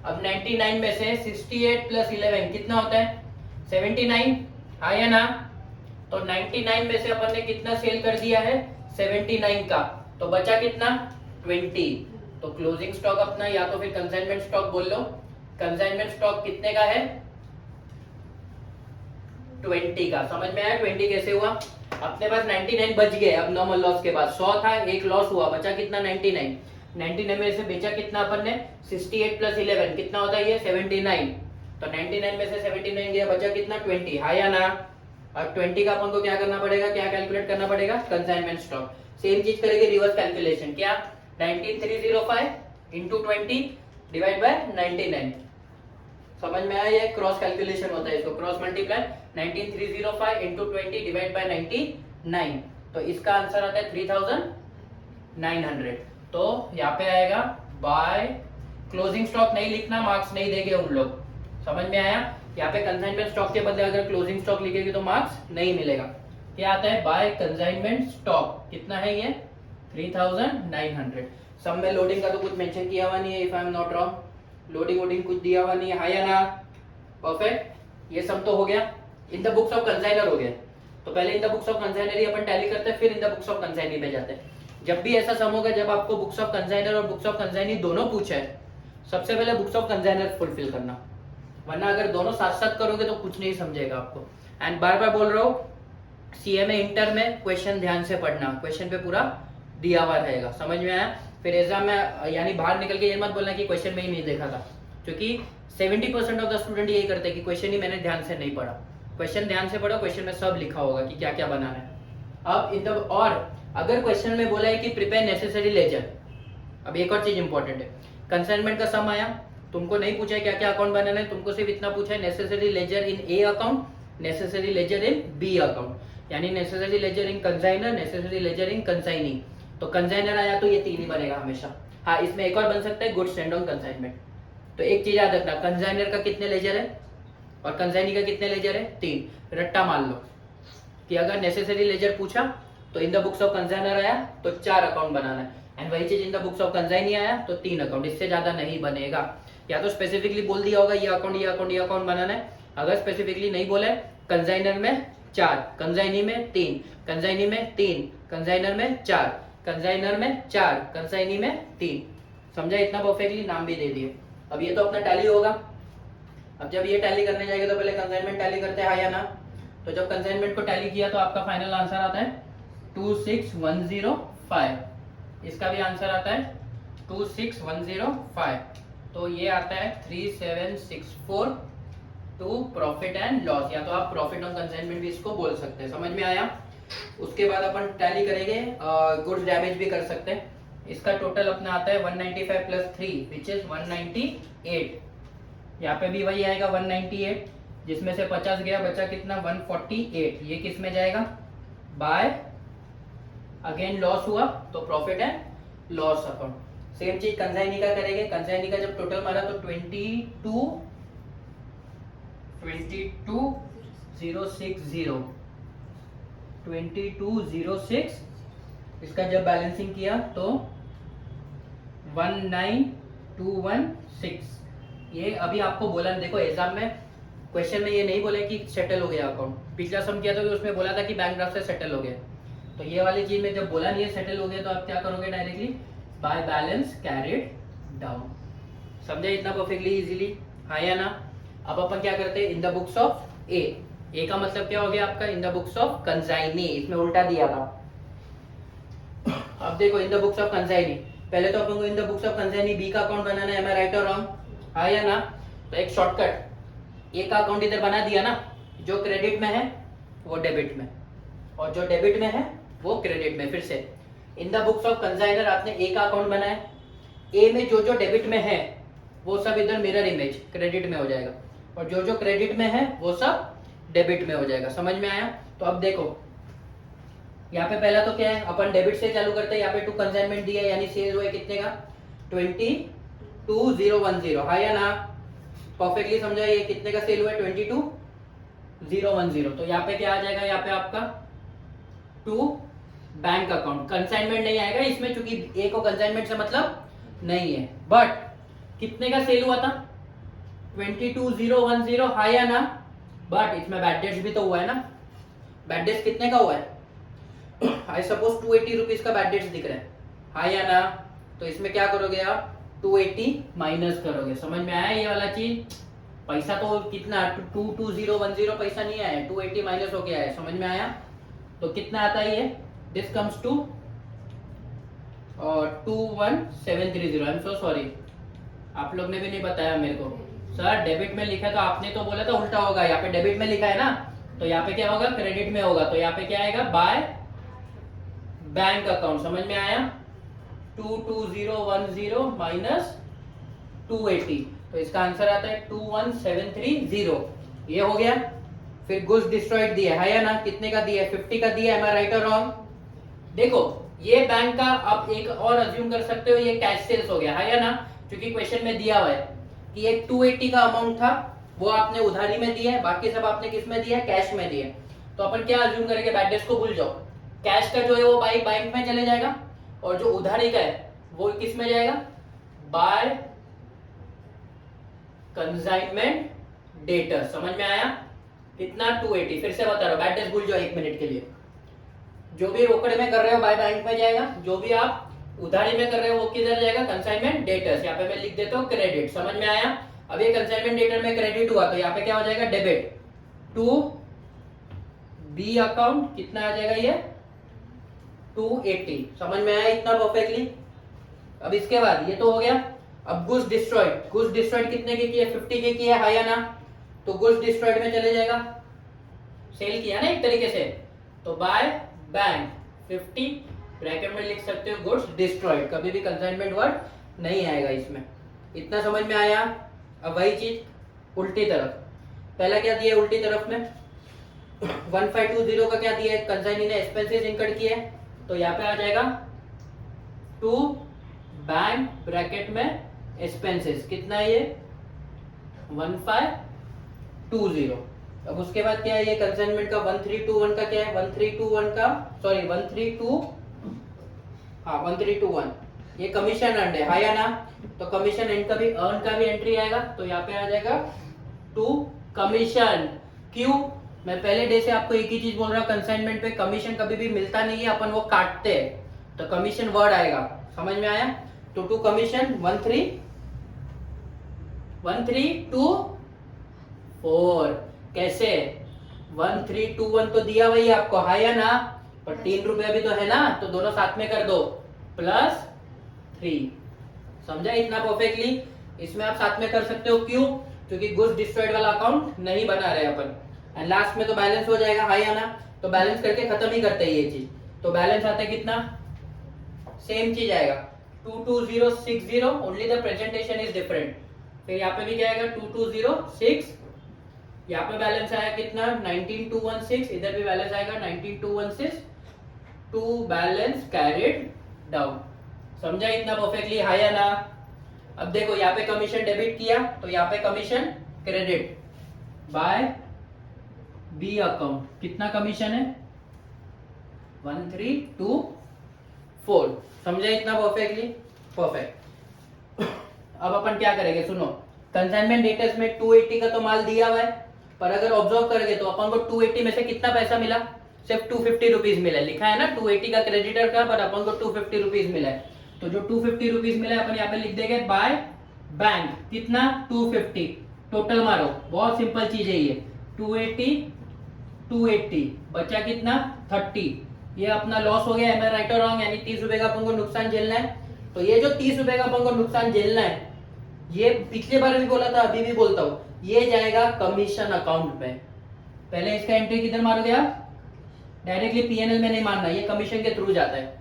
अब 99 में से 68 प्लस 11 कितना होता है 79, है या ना? तो 99 में से अपन ने कितना सेल कर दिया है 79 का, तो बचा कितना 20। तो क्लोजिंग स्टॉक अपना या तो फिर कंसाइनमेंट स्टॉक बोल लो, कंसाइनमेंट स्टॉक कितने का है 20 का। समझ में आया 20 कैसे हुआ? अपने पास 99 बच गए, अब नॉर्मल लॉस के बाद 100 था, एक लॉस हुआ, बचा कितना 99। 99 में से बेचा कितना अपन ने 68 प्लस 11 कितना होता है ये 79। तो 99 में से 79 गया, बचा कितना 20, है या ना? अब 20 का अपन को क्या करना पड़ेगा, क्या कैलकुलेट करना पड़ेगा कंसाइनमेंट स्टॉक। सेम चीज करेंगे रिवर्स कैलकुलेशन, क्या 19,305 इंटू 20 डिवाइड बाय 99। समझ में आया? ये क्रॉस कैलकुलेशन होता है, इसको cross multiply 19,305 into 20 divide by 99, तो इसका आंसर आता है 3,900। तो यहाँ पे आएगा बाय क्लोजिंग स्टॉक नहीं लिखना, मार्क्स नहीं देंगे उन लोग। समझ में आया? यहाँ पे कंसाइनमेंट स्टॉक के बदले अगर क्लोजिंग स्टॉक लिखेगी तो मार्क्स नहीं मिलेगा। क्या आता है? बाय कंसाइनमेंट स्टॉक कितना है ये? 3900। सब में लोडिंग का तो कुछ मेंशन किया हुआ नहीं है, if I am not wrong. Loading वोडिंग कुछ दिया हुआ नहीं है, हाँ या ना? परफेक्ट। ये सब तो हो गया। In the books of consignor हो गया। तो पहले in the books of consignor ही अपन टैली करते हैं, फिर in the books of consignee पे जाते हैं। जब भी ऐसा सम होगा जब आपको बुक्स ऑफ कंसाइनर और बुक्स ऑफ कंसाइनी दोनों पूछे है, सबसे पहले बुक्स ऑफ कंसाइनर फुलफिल करना, वरना अगर दोनों साथ साथ करोगे तो कुछ नहीं समझेगा आपको। एंड बार बार बोल रहा हूँ, सीएमए इंटर में क्वेश्चन ध्यान से पढ़ना, क्वेश्चन पे पूरा दिया हुआ रहेगा। समझ में आया? फिर एग्जाम में यानी बाहर निकल के ये मत बोलना कि क्वेश्चन में ही नहीं देखा था, क्योंकि 70% ऑफ द स्टूडेंट यही करते हैं कि क्वेश्चन ही मैंने ध्यान से नहीं पढ़ा। क्वेश्चन ध्यान से पढ़ो, क्वेश्चन में सब लिखा होगा कि क्या क्या बनाना है। अब इन और अगर क्वेश्चन में बोला है कि प्रिपेयर नेसेसरी लेजर, अब एक और चीज इंपॉर्टेंट है, कंसाइनमेंट का सम आया, तुमको नहीं पूछा है क्या क्या अकाउंट बनाना है, तुमको सिर्फ इतना पूछा है necessary ledger in A account, necessary ledger in B account, यानी necessary ledger in consignor, necessary ledger in consignee. तो कंसाइनर आया तो ये 3 ही बनेगा हमेशा। हाँ, इसमें एक और बन सकता है, गुड्स सेंड ऑन कंसाइनमेंट। तो एक चीज याद रखना, कंसाइनर का कितने लेजर है और कंसाइनी का कितने लेजर है? 3। रट्टा मान लो कि अगर नेसेसरी लेजर पूछा तो in the books of consignor आया तो 4 अकाउंट बनाना है, एंड वही चीज in the books of consignee आया तो 3 अकाउंट, इससे ज्यादा नहीं बनेगा। या तो स्पेसिफिकली बोल दिया होगा ये अकाउंट ये अकाउंट ये अकाउंट बनाना है, अगर स्पेसिफिकली नहीं बोले, कंसाइनर में 4, कंसाइनी में 3, कंसाइनी में 3, कंसाइनर में 4, कंसाइनर में 4, कंसाइनी में 3। समझा? इतना परफेक्टली नाम भी दे दिए। अब ये तो अपना टैली होगा। अब जब ये टैली करने जाएगा तो पहले कंसाइनमेंट टैली करते हैं, हाँ या ना? तो जब कंसाइनमेंट को टैली किया तो आपका फाइनल आंसर आता है 26105। इसका भी आंसर आता है 26105। तो ये आता है 3764 टू प्रॉफिट एंड लॉस, या तो आप प्रॉफिट ऑन कंसाइनमेंट भी इसको बोल सकते हैं। समझ में आया? उसके बाद अपन टैली करेंगे, गुड्स डैमेज भी कर सकते हैं। इसका टोटल अपना आता है 195 प्लस 3 विच इज 198। यहाँ पे भी वही आएगा 198, जिसमें से 50 गया, बचा कितना? 148। ये किस में जाएगा? बाय अगेन लॉस हुआ तो profit and loss account. Same चीज कंसाइनी का करेंगे। कंसाइनी का जब टोटल मारा तो 22,060। इसका जब बैलेंसिंग किया तो 19216। ये अभी आपको बोला, देखो एग्जाम में क्वेश्चन में ये नहीं बोले कि सेटल हो गया अकाउंट। पिछला सम किया तो उसमें बोला था कि बैंक ड्राफ्ट से सेटल हो गया। तो ये वाली चीज में जब बोला नहीं है सेटल हो गया तो आप क्या करोगे? Directly by balance carried down. समझे इतना परफेक्टली इजीली, हाँ या ना? अब अपन क्या करते हैं, in the books of A का मतलब क्या हो गया आपका? In the books of consignee, इसमें उल्टा दिया था। अब देखो in the books of consignee, पहले तो अपन को in the books of consignee B का अकाउंट बनाना है, एम आई राइट और रॉन्ग? हाँ या ना? तो एक शॉर्टकट, ए का अकाउंट इधर बना दिया ना, जो क्रेडिट में है वो डेबिट में, और जो डेबिट में है वो क्रेडिट में। फिर से in the books of consignor आपने ए का अकाउंट बनाया, ए में जो जो डेबिट में है वो सब इधर मिरर इमेज क्रेडिट में हो जाएगा, और जो जो क्रेडिट में है वो सब डेबिट में हो जाएगा। समझ में आया? तो अब देखो यहाँ पे पहला तो क्या है, अपन डेबिट से चालू करते हैं। यहाँ पे टू कंसाइनमेंट दिया है, यानी सेल हुआ है कितने का? 22010। हाँ या ना? परफेक्टली समझा? ये कितने का सेल हुआ है? 22010। तो यहाँ पे क्या आ जाएगा? यहाँ पे आपका टू बैंक अकाउंट, कंसाइनमेंट नहीं आएगा इसमें क्योंकि ए को कंसाइनमेंट से मतलब नहीं है। बट कितने का सेल हुआ था? 22010। हाँ या ना? बट इसमें बैड डेट्स भी तो हुआ है ना। बैड डेट्स कितने का हुआ है? आई सपोज 280 रुपीज का बैड डेट्स दिख रहा है, हाँ या ना? तो इसमें क्या करोगे आप? 280 माइनस करोगे। समझ में आया ये वाला चीज? पैसा तो कितना 22010 पैसा नहीं आया, 280 माइनस हो गया है। समझ में आया? तो कितना आता है ये? This comes to 21730। I am so sorry, आप लोग ने भी नहीं बताया मेरे को। सर डेबिट में लिखा तो आपने तो बोला था उल्टा होगा, यहाँ पे डेबिट में लिखा है ना, तो यहाँ पे क्या होगा? क्रेडिट में होगा। तो यहाँ पे क्या आएगा? Bye bank account. समझ में आया? 22010 माइनस 280, तो इसका आंसर आता है 21730। ये हो गया। फिर गुड्स डिस्ट्रॉयड दिया है या ना? कितने का दिया है? 50 का दिया है। एम आई राइट और रॉन्ग? देखो ये बैंक का, आप एक और अज्यूम कर सकते हो ये कैश सेल्स हो गया है या ना? क्योंकि क्वेश्चन में दिया हुआ है कि एक 280 का अमाउंट था, वो आपने उधारी में दिया है, बाकी सब आपने किस में दिया है, कैश में दिया है। तो अपन क्या अज्यूम करेंगे, बैड डेट्स को भूल जाओ, कैश का जो है वो बाई बैंक में चले जाएगा, और जो उधारी का है वो किस में जाएगा, बाय कंसाइनमेंट डेटर। समझ में आया? कितना 280। फिर से बता रहा हूं, बैड डेट्स भूल जाओ 1 मिनट के लिए। जो भी रोकड़ में कर रहे हो बाय बैंक में जाएगा, जो भी आप उधारी में कर रहे हो वो किधर जाएगा, कंसाइनमेंट डेटर्स। यहाँ पे मैं लिख देता हूँ क्रेडिट। समझ में आया? अब ये कंसाइनमेंट डेटर में क्रेडिट हुआ तो यहाँ पे क्या हो जाएगा, डेबिट टू बी अकाउंट। कितना आ जाएगा ये, 280। समझ में आया इतना परफेक्टली? अब इसके बाद ये तो हो गया। अब गुड्स डिस्ट्रॉयड, गुड्स डिस्ट्रॉयड कितने की है, 50 की है, हाँ या ना? तो गुड्स डिस्ट्रॉयड में चले जाएगा, सेल किया ना एक तरीके से, तो बाय बैंक 50 ब्रैकेट में लिख सकते हो गुड्स डिस्ट्रॉयड। कभी भी कंसाइनमेंट वर्ड नहीं आएगा इसमें। इतना समझ में आया? अब वही चीज उल्टी तरफ, पहला क्या दिया है उल्टी तरफ में, 1520 का क्या दिया है, कंसाइनी ने एक्सपेंसेस इनकर्ड किए, तो यहाँ पे आ जाएगा टू बैंक ब्रैकेट में एक्सपेंसेस। कितना है ये, 1520। अब उसके बाद क्या है, ये कंसाइनमेंट का 1321 का क्या है, 1321 का सॉरी 1321 ये कमीशन अर्न है, हाँ या ना? तो कमीशन एंड का भी अर्न का भी एंट्री आएगा, तो यहाँ पे आ जाएगा टू कमीशन। क्यों? मैं पहले डे से आपको एक ही चीज बोल रहा हूँ, कंसाइनमेंट पे कमीशन कभी भी मिलता नहीं है, अपन वो काटते हैं, तो कमीशन वर्ड आएगा। समझ में आया? तो टू कमीशन 1324। कैसे, 1321 तो दिया वही आपको, हाँ या ना? पर 3 रुपया भी तो है ना, तो दोनों साथ में कर दो, प्लस 3। समझा इतना परफेक्टली? इसमें आप साथ में कर सकते हो, क्यों? क्योंकि गुड्स डिस्ट्रॉयड वाला अकाउंट नहीं बना रहे अपन, एंड लास्ट में तो बैलेंस हो जाएगा, हाँ या ना? तो बैलेंस करके खत्म ही करते हैं ये चीज। तो बैलेंस आता है कितना, सेम चीज आएगा 22060, only the presentation is different. फिर यहाँ पे भी क्या आएगा 2206, यहाँ पे बैलेंस आया कितना 19216, इधर भी बैलेंस आएगा 19216, टू बैलेंस कैरिड डाउन। समझा इतना परफेक्टली, हाँ या ना? अब देखो यहाँ पे कमीशन डेबिट किया, तो यहाँ पे commission credit by B account. कितना कमीशन है, 1324। समझा इतना परफेक्टली? परफेक्ट। अब अपन क्या करेंगे, सुनो, कंसाइनमेंट डेटर्स में 280 का तो माल दिया हुआ है, पर अगर ऑब्जर्व करेंगे तो अपन को 280 में से कितना पैसा मिला, सिर्फ 250 रुपीज मिला। लिखा है ना 280 का क्रेडिटर का, पर अपन को 250 रुपीज मिला है। तो जो 250 रुपीज मिला है अपन यहाँ पे लिख देंगे बाय बैंक। कितना, 250। टोटल मारो, बहुत सिंपल चीज है ये, 280 बचा कितना, 30। ये अपना लॉस हो गया, एम आई राइट और रॉन्ग, यानी 30 रुपए का अपन को नुकसान झेलना है। तो ये जो 30 रुपए का अपन को नुकसान झेलना है, ये पिछले बार भी बोला था, अभी भी बोलता हूँ, ये जाएगा कमीशन अकाउंट में। पहले इसका एंट्री किधर मारोगे आप, डायरेक्टली पीएनएल में नहीं मारना, ये कमीशन के थ्रू जाता है।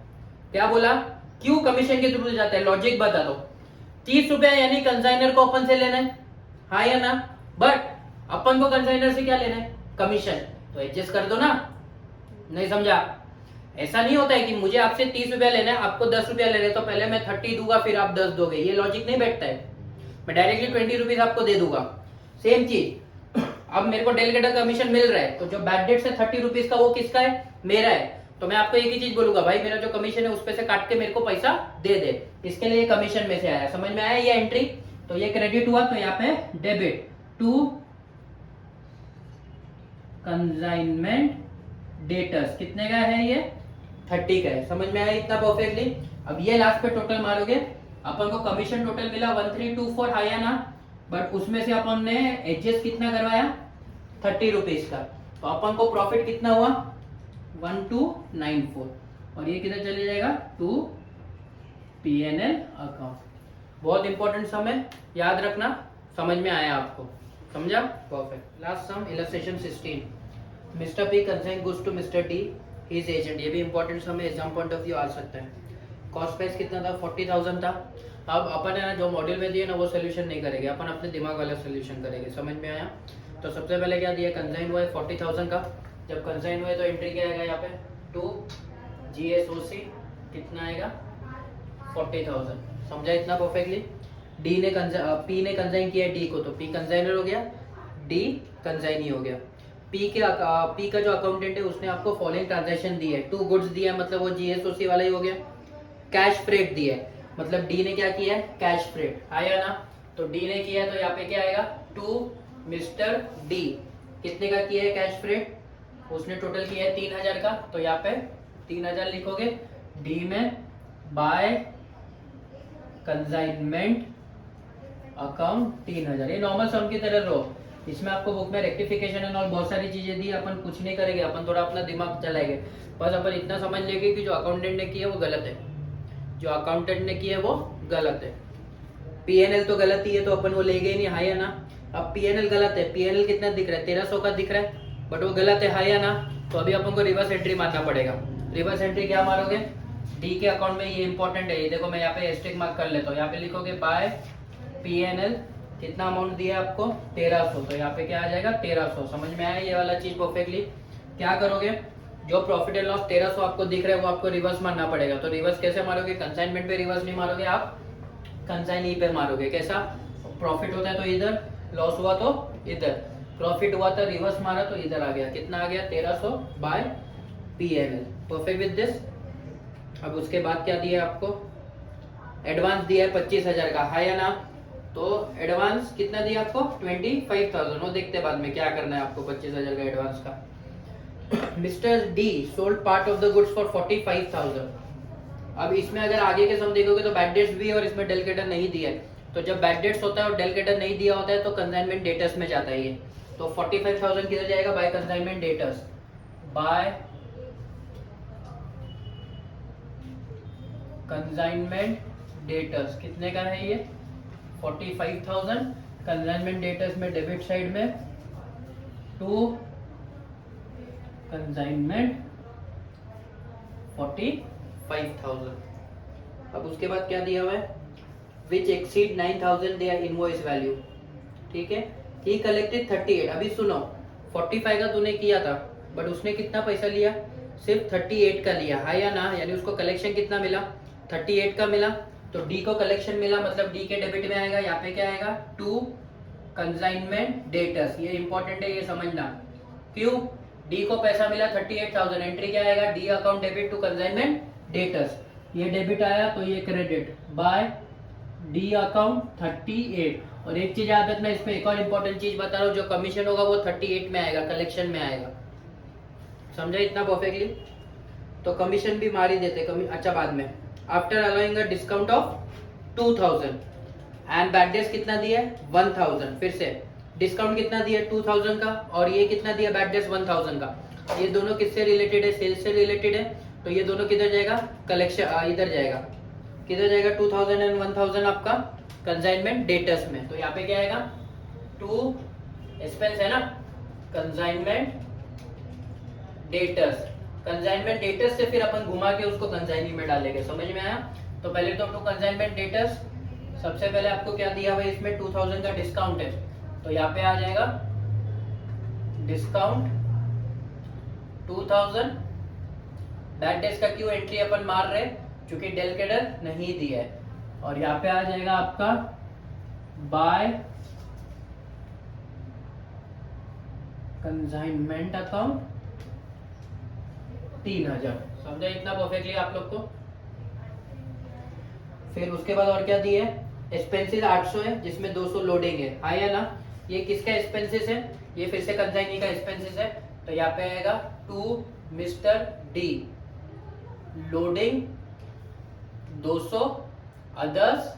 क्या बोला, क्यों कमीशन के थ्रू जाता है, लॉजिक बता दो। 30 रुपया यानी कंसाइनर को अपन से लेना है, हाँ या ना? बट अपन को कंसाइनर से क्या लेना है, कमीशन, तो एडजस्ट कर दो ना। नहीं समझा? ऐसा नहीं होता है कि मुझे आपसे 30 रुपया लेना है, आपको 10 रुपया लेना है, तो पहले मैं 30 दूंगा फिर आप 10 दोगे, ये लॉजिक नहीं बैठता है। मैं डायरेक्टली 20 रुपीज आपको दे दूंगा। सेम चीज, अब मेरे को डेलीगेटर कमीशन मिल रहा है, तो जो बैड डेट से 30 रुपीज का वो किसका है, मेरा है। तो मैं आपको एक ही चीज बोलूंगा, भाई मेरा जो कमीशन है उस पे से काट के मेरे को पैसा दे दे, इसके लिए कमीशन में से आया। समझ में आया ये एंट्री? तो ये क्रेडिट हुआ, तो यहाँ पे डेबिट टू कंसाइनमेंट डेटर्स। कितने का है ये, 30 का है। समझ में आया इतना परफेक्टली? अब ये लास्ट पे टोटल मारोगे, अपन को कमीशन टोटल मिला 1324, हाँ या ना? बट उसमें से अपन ने एडजस्ट कितना करवाया, 30 रुपीज का, तो अपन को प्रॉफिट कितना हुआ, 1294, और ये किधर चले जाएगा, टू पीएनएल अकाउंट। बहुत इंपॉर्टेंट सम है, याद रखना। समझ में आया आपको? समझा? परफेक्ट। Last sum, illustration 16, mister P consign goods to mister D his agent. ये भी इंपॉर्टेंट सम है, एग्जाम पॉइंट ऑफ व्यू आ सकता है। कॉस्ट प्राइस कितना था, 40,000 था। अब अपन है ना जो मॉड्यूल में दिए ना वो सोल्यूशन नहीं करेंगे, अपन अपने दिमाग वाला सोल्यूशन करेंगे। समझ में आया? तो सबसे पहले क्या दिया, कंसाइन हुआ है 40,000 का। जब कंसाइन हुआ है तो एंट्री क्या आएगा यहाँ पे, टू GSOC, कितना आएगा, 40,000। समझा इतना परफेक्टली? पी ने कंसाइन किया डी को, तो पी कंसाइनर हो गया, डी कंसाइनी हो गया। पी का जो अकाउंटेंट है उसने आपको फॉलोइंग ट्रांजैक्शन दी है, 2 गुड्स दिया है, मतलब वो जीएसओसी वाला ही हो गया। कैश फ्रेट दिया है, मतलब डी ने क्या किया है, कैश फ्रेट आया ना, तो डी ने किया है तो यहाँ पे क्या आएगा, टू मिस्टर डी। कितने का किया है कैश फ्रेट, उसने टोटल किया है 3000 का, तो यहाँ पे 3000 लिखोगे। डी में बाय कंसाइनमेंट अकाउंट 3000, ये नॉर्मल सम की तरह रो। इसमें आपको बुक में रेक्टिफिकेशन एंड ऑल बहुत सारी चीजें दी, अपन कुछ नहीं करेंगे, अपन थोड़ा अपना दिमाग चलाएंगे। बस अपन इतना समझ लेंगे कि जो अकाउंटेंट ने किया वो गलत है, जो अकाउंटेंट ने किया वो गलत है। पीएनएल तो गलत ही है, तो अपन वो ले गए नहीं, हाँ या ना। अब पीएनएल गलत है, पीएनएल कितना दिख रहा है, 1300 का दिख रहा है, बट वो गलत है, हाँ या ना। तो अभी अपन को रिवर्स एंट्री मारना पड़ेगा। रिवर्स एंट्री क्या मारोगे, डी के अकाउंट में, ये इंपॉर्टेंट है, ये देखो मैं यहाँ पे एस्टेक मार्क कर लेता हूँ। यहाँ पे लिखोगे बाय पीएनएल, कितना अमाउंट दिया है आपको, 1300, तो यहाँ पे क्या आ जाएगा 1300। समझ में आया ये वाला चीज परफेक्टली। क्या करोगे, जो प्रॉफिट एंड लॉस 1300 आपको दिख रहा है वो आपको रिवर्स मारना पड़ेगा। तो रिवर्स कैसे मारोगे, कंसाइनमेंट पे रिवर्स नहीं मारोगे आप, कंसाइनी पे मारोगे। कैसा, प्रॉफिट होता है तो इधर, लॉस हुआ तो इधर, प्रॉफिट हुआ तो रिवर्स मारा तो इधर आ गया, कितना आ गया 1300 by PNL. Perfect with this. अब उसके बाद क्या दिया आपको, एडवांस दिया है 25,000 का, है या ना। तो एडवांस कितना दिया आपको, 25,000, वो देखते बाद में क्या करना है आपको 25,000 का एडवांस का। Mister D sold part of the goods for 45,000। अब इसमें अगर आगे के सम देखोगे तो बैड डेट्स भी है और इसमें डेल क्रेडिटर नहीं दिया है, तो जब बैड डेट्स होता है और डेल क्रेडिटर नहीं दिया होता है तो कंसाइनमेंट डेटर्स में जाता है ये। तो 45,000 किधर जाएगा, by consignment debtors, by consignment debtors. कितने का है ये, 45,000। कंसाइनमेंट डेटर्स में डेबिट साइड में टू कंसाइनमेंट 45,000। अब उसके बाद क्या दिया हुआ है, which exceed 9,000 their invoice value. ठीक है, ही कलेक्टेड 38। अभी सुनो, 45 का तूने किया था, बट उसने कितना पैसा लिया, सिर्फ 38 का लिया, है या ना। यानी उसको कलेक्शन कितना मिला, 38 का मिला। तो डी को कलेक्शन मिला, मतलब डी के डेबिट में आएगा, यहाँ पे क्या आएगा, टू कंसाइनमेंट डेटर्स। ये इंपॉर्टेंट है, ये समझना। क्यों, डी को पैसा मिला 38,000, एंट्री क्या आएगा, D account debit to consignment debtors. ये डेबिट आया तो ये क्रेडिट बाय डी अकाउंट 38। और एक चीज याद रखना, इसमें एक और इंपॉर्टेंट चीज बता रहा हूँ, जो कमीशन होगा वो 38 में आएगा, कलेक्शन में आएगा। समझा इतना परफेक्टली। तो कमीशन भी मार ही देते, अच्छा बाद में। After allowing a discount of 2000 and bad debts कितना दिया है 1000। फिर से डिस्काउंट कितना दिया 2000 का, और ये कितना दिया बैड डेट्स 1000 का। ये दोनों किससे रिलेटेड है, सेल्स से रिलेटेड है, तो ये दोनों किधर जाएगा, कलेक्शन इधर जाएगा, किधर जाएगा 2000 एंड 1000 आपका कंसाइनमेंट डेटर्स में। तो यहाँ पे क्या आएगा, टू एक्सपेंस है ना, कंसाइनमेंट डेटर्स। कंसाइनमेंट डेटर्स से फिर अपन घुमा के उसको कंसाइनी में डालेंगे। समझ में आया। तो पहले तो टू कंसाइनमेंट डेटर्स, सबसे पहले आपको क्या दिया हुआ है, इसमें 2000 का डिस्काउंट है, तो यहाँ पे आ जाएगा डिस्काउंट 2000। बैड डेट्स का क्यों एंट्री अपन मार रहे, क्योंकि डेल क्रेडिटर नहीं दिया है। और यहाँ पे आ जाएगा आपका बाय कंसाइनमेंट अकाउंट 3000। समझा इतना परफेक्टली आप लोग को। फिर उसके बाद और क्या दिए, एक्सपेंसेस 800 है, जिसमें 200 लोडिंग है, हाँ या ना। ये किसका एक्सपेंसेस है, ये फिर से कंसाइनी का एक्सपेंसेस है, तो यहाँ पे आएगा to mister D loading 200, others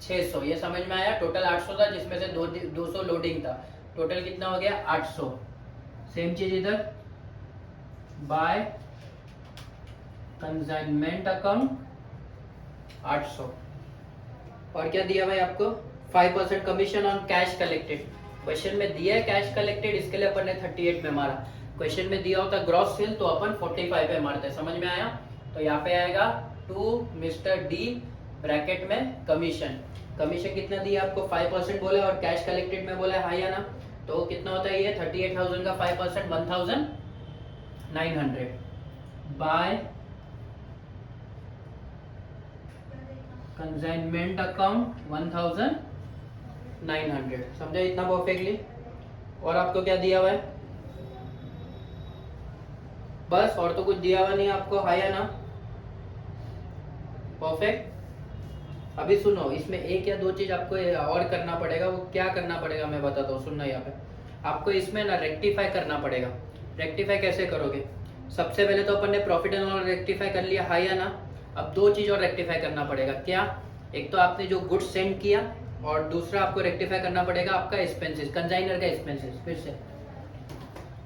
600। ये समझ में आया। टोटल 800 था, जिसमें से 200 लोडिंग था, टोटल कितना हो गया 800। सेम चीज इधर, बाय कंसाइनमेंट अकाउंट 800। और क्या दिया भाई आपको, 5% commission on cash collected. Question में दिया है कैश कलेक्टेड, इसके लिए अपन ने 38 में मारा। क्वेश्चन में दिया होता ग्रॉस सेल तो अपन 45 पे मारते। समझ में आया। तो यहाँ पे आएगा टू मिस्टर डी ब्रैकेट में कमीशन। कमीशन कितना दिया आपको 5% बोला, और कैश कलेक्टेड में बोला है, हाँ या ना। तो कितना होता है ये 38,000 का 5% 1900 बाय कंसाइनमेंट अकाउंट 1000 900। समझा इतना परफेक्टली? और आपको क्या दिया हुआ है? बस, और तो कुछ दिया हुआ नहीं आपको, हाँ या ना? परफेक्ट। अभी सुनो, इसमें एक या दो चीज आपको और करना पड़ेगा। वो क्या करना पड़ेगा मैं बताता हूँ, सुनना यहाँ पे। आपको इसमें ना रेक्टिफाई करना पड़ेगा। रेक्टिफाई कैसे करोगे? सबसे पहले तो अपन ने प्रॉफिट एंड लॉस रेक्टिफाई कर लिया, हाँ या ना? अब दो चीज और रेक्टिफाई करना पड़ेगा। क्या? एक तो आपने जो गुड्स सेंड किया, और दूसरा आपको रेक्टिफाई करना पड़ेगा आपका एक्सपेंसेस, कंसाइनर का एक्सपेंसेस। फिर से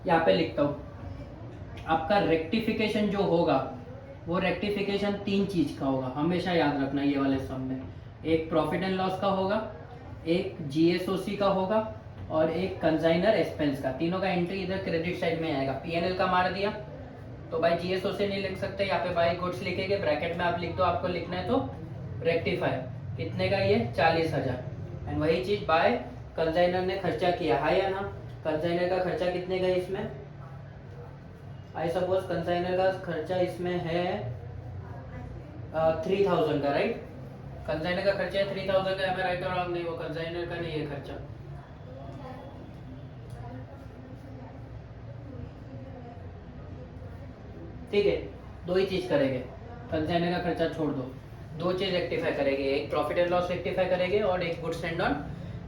यहाँ पे लिखता हूँ, आपका रेक्टिफिकेशन जो होगा वो रेक्टिफिकेशन तीन चीज का होगा, हमेशा याद रखना ये वाले सम में। एक प्रॉफिट एंड लॉस का होगा, एक जीएसओसी का होगा, और एक कंसाइनर एक्सपेंस का। तीनों का एंट्री इधर क्रेडिट साइड में आएगा। पीएनएल का मार दिया तो बाय जीएसओसी नहीं लिख सकते, यहाँ पे बाय गुड्स लिखेंगे, ब्रैकेट में आप लिख दो, आपको लिखना है तो रेक्टिफाई। कितने का? ये 40,000। एंड वही चीज बाय कंसाइनर ने खर्चा किया, है या ना? कंसाइनर का खर्चा कितने का इसमें? आई सपोज कंसाइनर का खर्चा इसमें है 3000 का, राइट? कंसाइनर का खर्चा है 3000 का, राइट और रॉन्ग? नहीं, वो कंसाइनर का नहीं है खर्चा। ठीक है, दो ही चीज करेंगे, कंसाइनर का खर्चा छोड़ दो। दो चीज रेक्टिफाई करेंगे, एक प्रॉफिट एंड लॉस रेक्टिफाई करेंगे और एक goods and on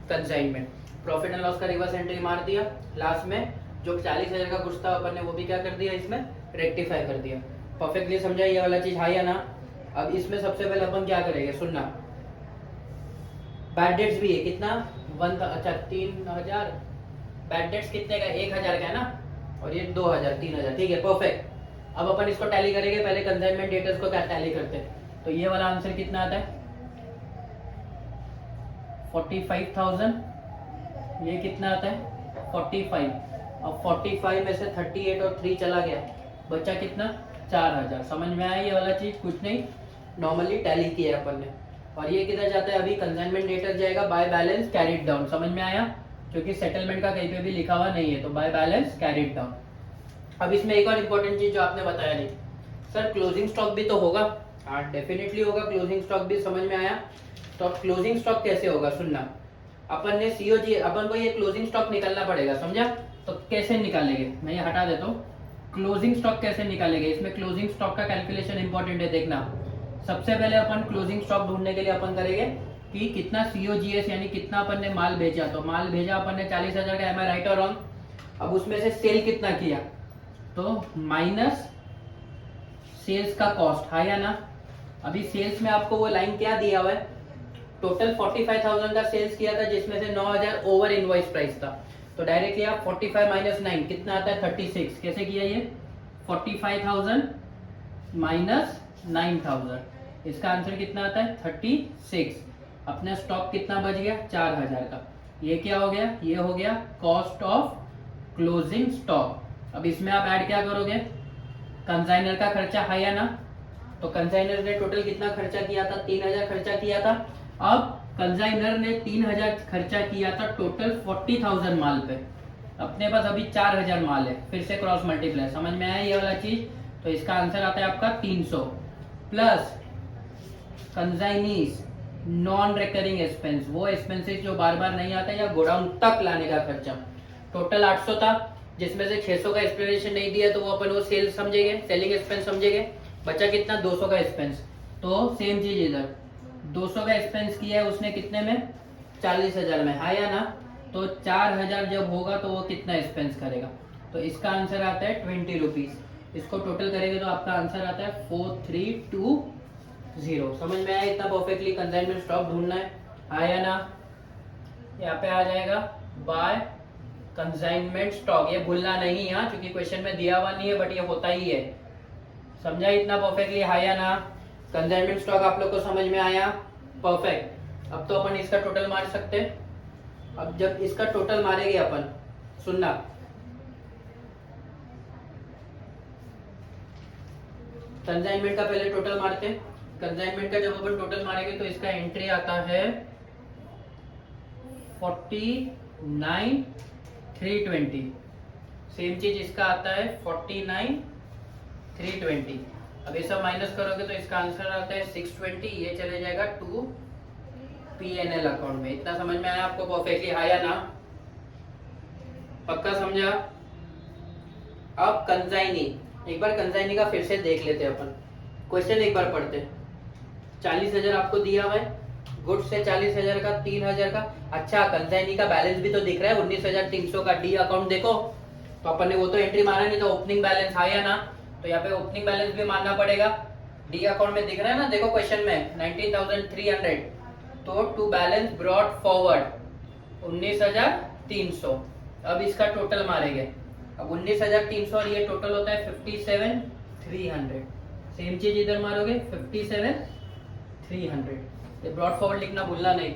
consignment. Profit and loss का रिवर्स एंट्री मार दिया, लास्ट में जो 40,000 का गुड्स था अपन ने वो भी क्या कर दिया, इसमें रेक्टिफाई कर दिया। परफेक्टली समझा ये वाला चीज, हाँ या ना? अब इसमें सबसे पहले अपन क्या करेंगे, सुनना। बैड डेट्स भी है, कितना? 3,000। बैड डेट्स कितने का? 1,000 का है ना? और ये 2,000, 3,000। ठीक है, परफेक्ट। अब अपन इसको टैली करेंगे, पहले कंसाइनमेंट डेटर्स को क्या टैली करते हैं। तो ये वाला आंसर कितना आता है? 45,000। ये कितना आता है? 45। अब 45 में से 38 और 3 चला गया, बचा कितना? 4,000। समझ में आया ये वाला चीज? कुछ नहीं, नॉर्मली टैली किया है अपन ने। और ये किधर जाता है? अभी कंसाइनमेंट डेटर जाएगा बाय बैलेंस कैरिड डाउन। समझ में आया? क्योंकि सेटलमेंट का कहीं पे भी लिखा हुआ नहीं है, तो बाय बैलेंस कैरिड डाउन। अब इसमें एक और इम्पोर्टेंट चीज जो आपने बताया नहीं, सर क्लोजिंग स्टॉक भी तो होगा। हाँ, डेफिनेटली होगा क्लोजिंग स्टॉक भी। समझ में आया? तो अब क्लोजिंग स्टॉक कैसे होगा, सुनना। अपन ने सीओजी, अपन को ये क्लोजिंग स्टॉक निकालना पड़ेगा, समझा? तो कैसे निकालेंगे, मैं ये हटा देता हूँ। क्लोजिंग स्टॉक कैसे निकालेंगे, इसमें क्लोजिंग स्टॉक का कैलकुलेशन इंपॉर्टेंट है, देखना। सबसे पहले अपन क्लोजिंग स्टॉक ढूंढने के लिए अपन करेंगे कि कितना सीओजीएस यानी कितना अपन ने माल भेजा। तो माल भेजा अपन ने 40,000 का, एम आई राइट और रॉन्ग? अब उसमें से सेल कितना किया, तो माइनस सेल्स का कॉस्ट, है या ना? अभी सेल्स में आपको वो लाइन क्या दिया हुआ है, टोटल 45,000 का सेल्स किया था, जिसमें से 9,000 ओवर इनवॉइस प्राइस था। तो डायरेक्टली आप 45 माइनस 9 कितना आता है? 36। कैसे किया ये? 45,000 माइनस 9,000, इसका आंसर कितना आता है? 36। अपना स्टॉक कितना बच गया? 4,000 का। ये क्या हो गया? ये हो गया कॉस्ट ऑफ क्लोजिंग स्टॉक। अब इसमें आप ऐड क्या करोगे, कंसाइनर का खर्चा, है या ना? तो कंसाइनर ने टोटल कितना खर्चा किया था? 3,000 खर्चा किया था। अब कंसाइनर ने 3,000 खर्चा किया था टोटल 40,000 माल पे। अपने पास अभी 4,000 माल है, फिर से क्रॉस मल्टीप्लाई। समझ में आया ये वाला चीज? तो इसका आंसर आता है आपका 300 plus consignees non recurring expense, वो एक्सपेंसेस जो बार बार नहीं आता या गोडाउन तक लाने का खर्चा। टोटल 800 था, जिसमें से 600 का एक्सप्लेनेशन नहीं दिया, तो वो अपन वो सेल समझेंगे, सेलिंग एक्सपेंस समझेंगे। बचा कितना? 200 का एक्सपेंस। तो सेम चीज इधर 200 का एक्सपेंस किया है उसने, कितने में? 40,000 में, है या ना? तो 4,000 जब होगा तो वो कितना एक्सपेंस करेगा, तो इसका आंसर आता है 20 रुपीज। इसको टोटल करेंगे तो आपका आंसर आता है 4320। समझ में आया इतना परफेक्टली? कंसाइनमेंट स्टॉक ढूंढना है या ना? यहाँ पे आ जाएगा बाय कंसाइनमेंट स्टॉक, ये भूलना नहीं है क्योंकि क्वेश्चन में दिया हुआ नहीं है, बट ये होता ही है। समझा इतना परफेक्टली, है या ना? कंसाइनमेंट स्टॉक आप लोग को समझ में आया? परफेक्ट। अब तो अपन इसका टोटल मार सकते हैं। अब जब इसका टोटल मारेंगे अपन, सुनना, कंसाइनमेंट का पहले टोटल मारते हैं। कंसाइनमेंट का जब अपन टोटल मारेंगे तो इसका एंट्री आता है 49,320। सेम चीज इसका आता है 49,320। अब ये सब माइनस करोगे तो इसका आंसर आता है 620, ये चले जाएगा 2 PNL अकाउंट में। इतना समझ में आया आपको परफेक्टली, हाँ या ना? पक्का समझा? अब कंसाइनी, एक बार कंसाइनी का फिर से देख लेते हैं अपन। क्वेश्चन एक बार पढ़ते हैं। 40,000 आपको दिया हुआ है, गुड से 40,000 का, 3,000 का। अच्छा, कंसाइनी का बैलेंस भी तो दिख रहा है 19,300 का। डी अकाउंट देखो, तो अपन ने वो तो एंट्री मारा नहीं, तो ओपनिंग बैलेंस हाँ या ना? तो यहाँ पे ओपनिंग बैलेंस भी मानना पड़ेगा। डी अकाउंट में दिख रहा है ना, देखो क्वेश्चन में 19,300, तो टू बैलेंस ब्रॉट फॉरवर्ड 19,300। अब इसका टोटल मारेंगे। अब 19,300 और ये टोटल होता है 57,300। सेम चीज इधर मारोगे 57,300। ये ब्रॉड फॉरवर्ड लिखना भूलना नहीं।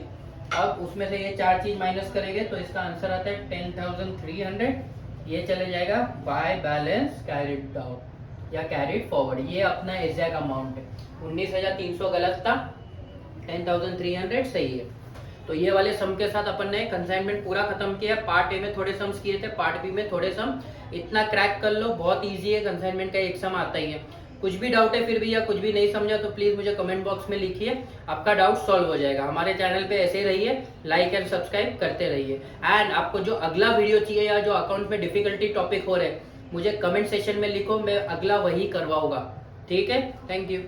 अब उसमें से ये चार चीज माइनस करेंगे तो इसका आंसर आता है 10,300। ये चले जाएगा बाय बैलेंस कैरिड डाउन या कैरिड फॉरवर्ड। ये अपना एग्जैक्ट अमाउंट है। 19,300 गलत था, 10,300 सही है। तो ये वाले सम के साथ अपन ने कंसाइनमेंट पूरा खत्म किया। पार्ट ए में थोड़े सम्स किए थे, पार्ट बी में थोड़े सम। इतना क्रैक कर लो, बहुत इजी है। कंसाइनमेंट का एक सम आता ही है। कुछ भी डाउट है फिर भी, या कुछ भी नहीं समझा, तो प्लीज मुझे कमेंट बॉक्स में लिखिए, आपका डाउट सॉल्व हो जाएगा। हमारे चैनल पे ऐसे ही रहिए, लाइक एंड सब्सक्राइब करते रहिए। एंड आपको जो अगला वीडियो चाहिए या जो अकाउंट में डिफिकल्टी टॉपिक हो रहे, मुझे कमेंट सेक्शन में लिखो, मैं अगला वही करवाऊंगा। ठीक है, थैंक यू।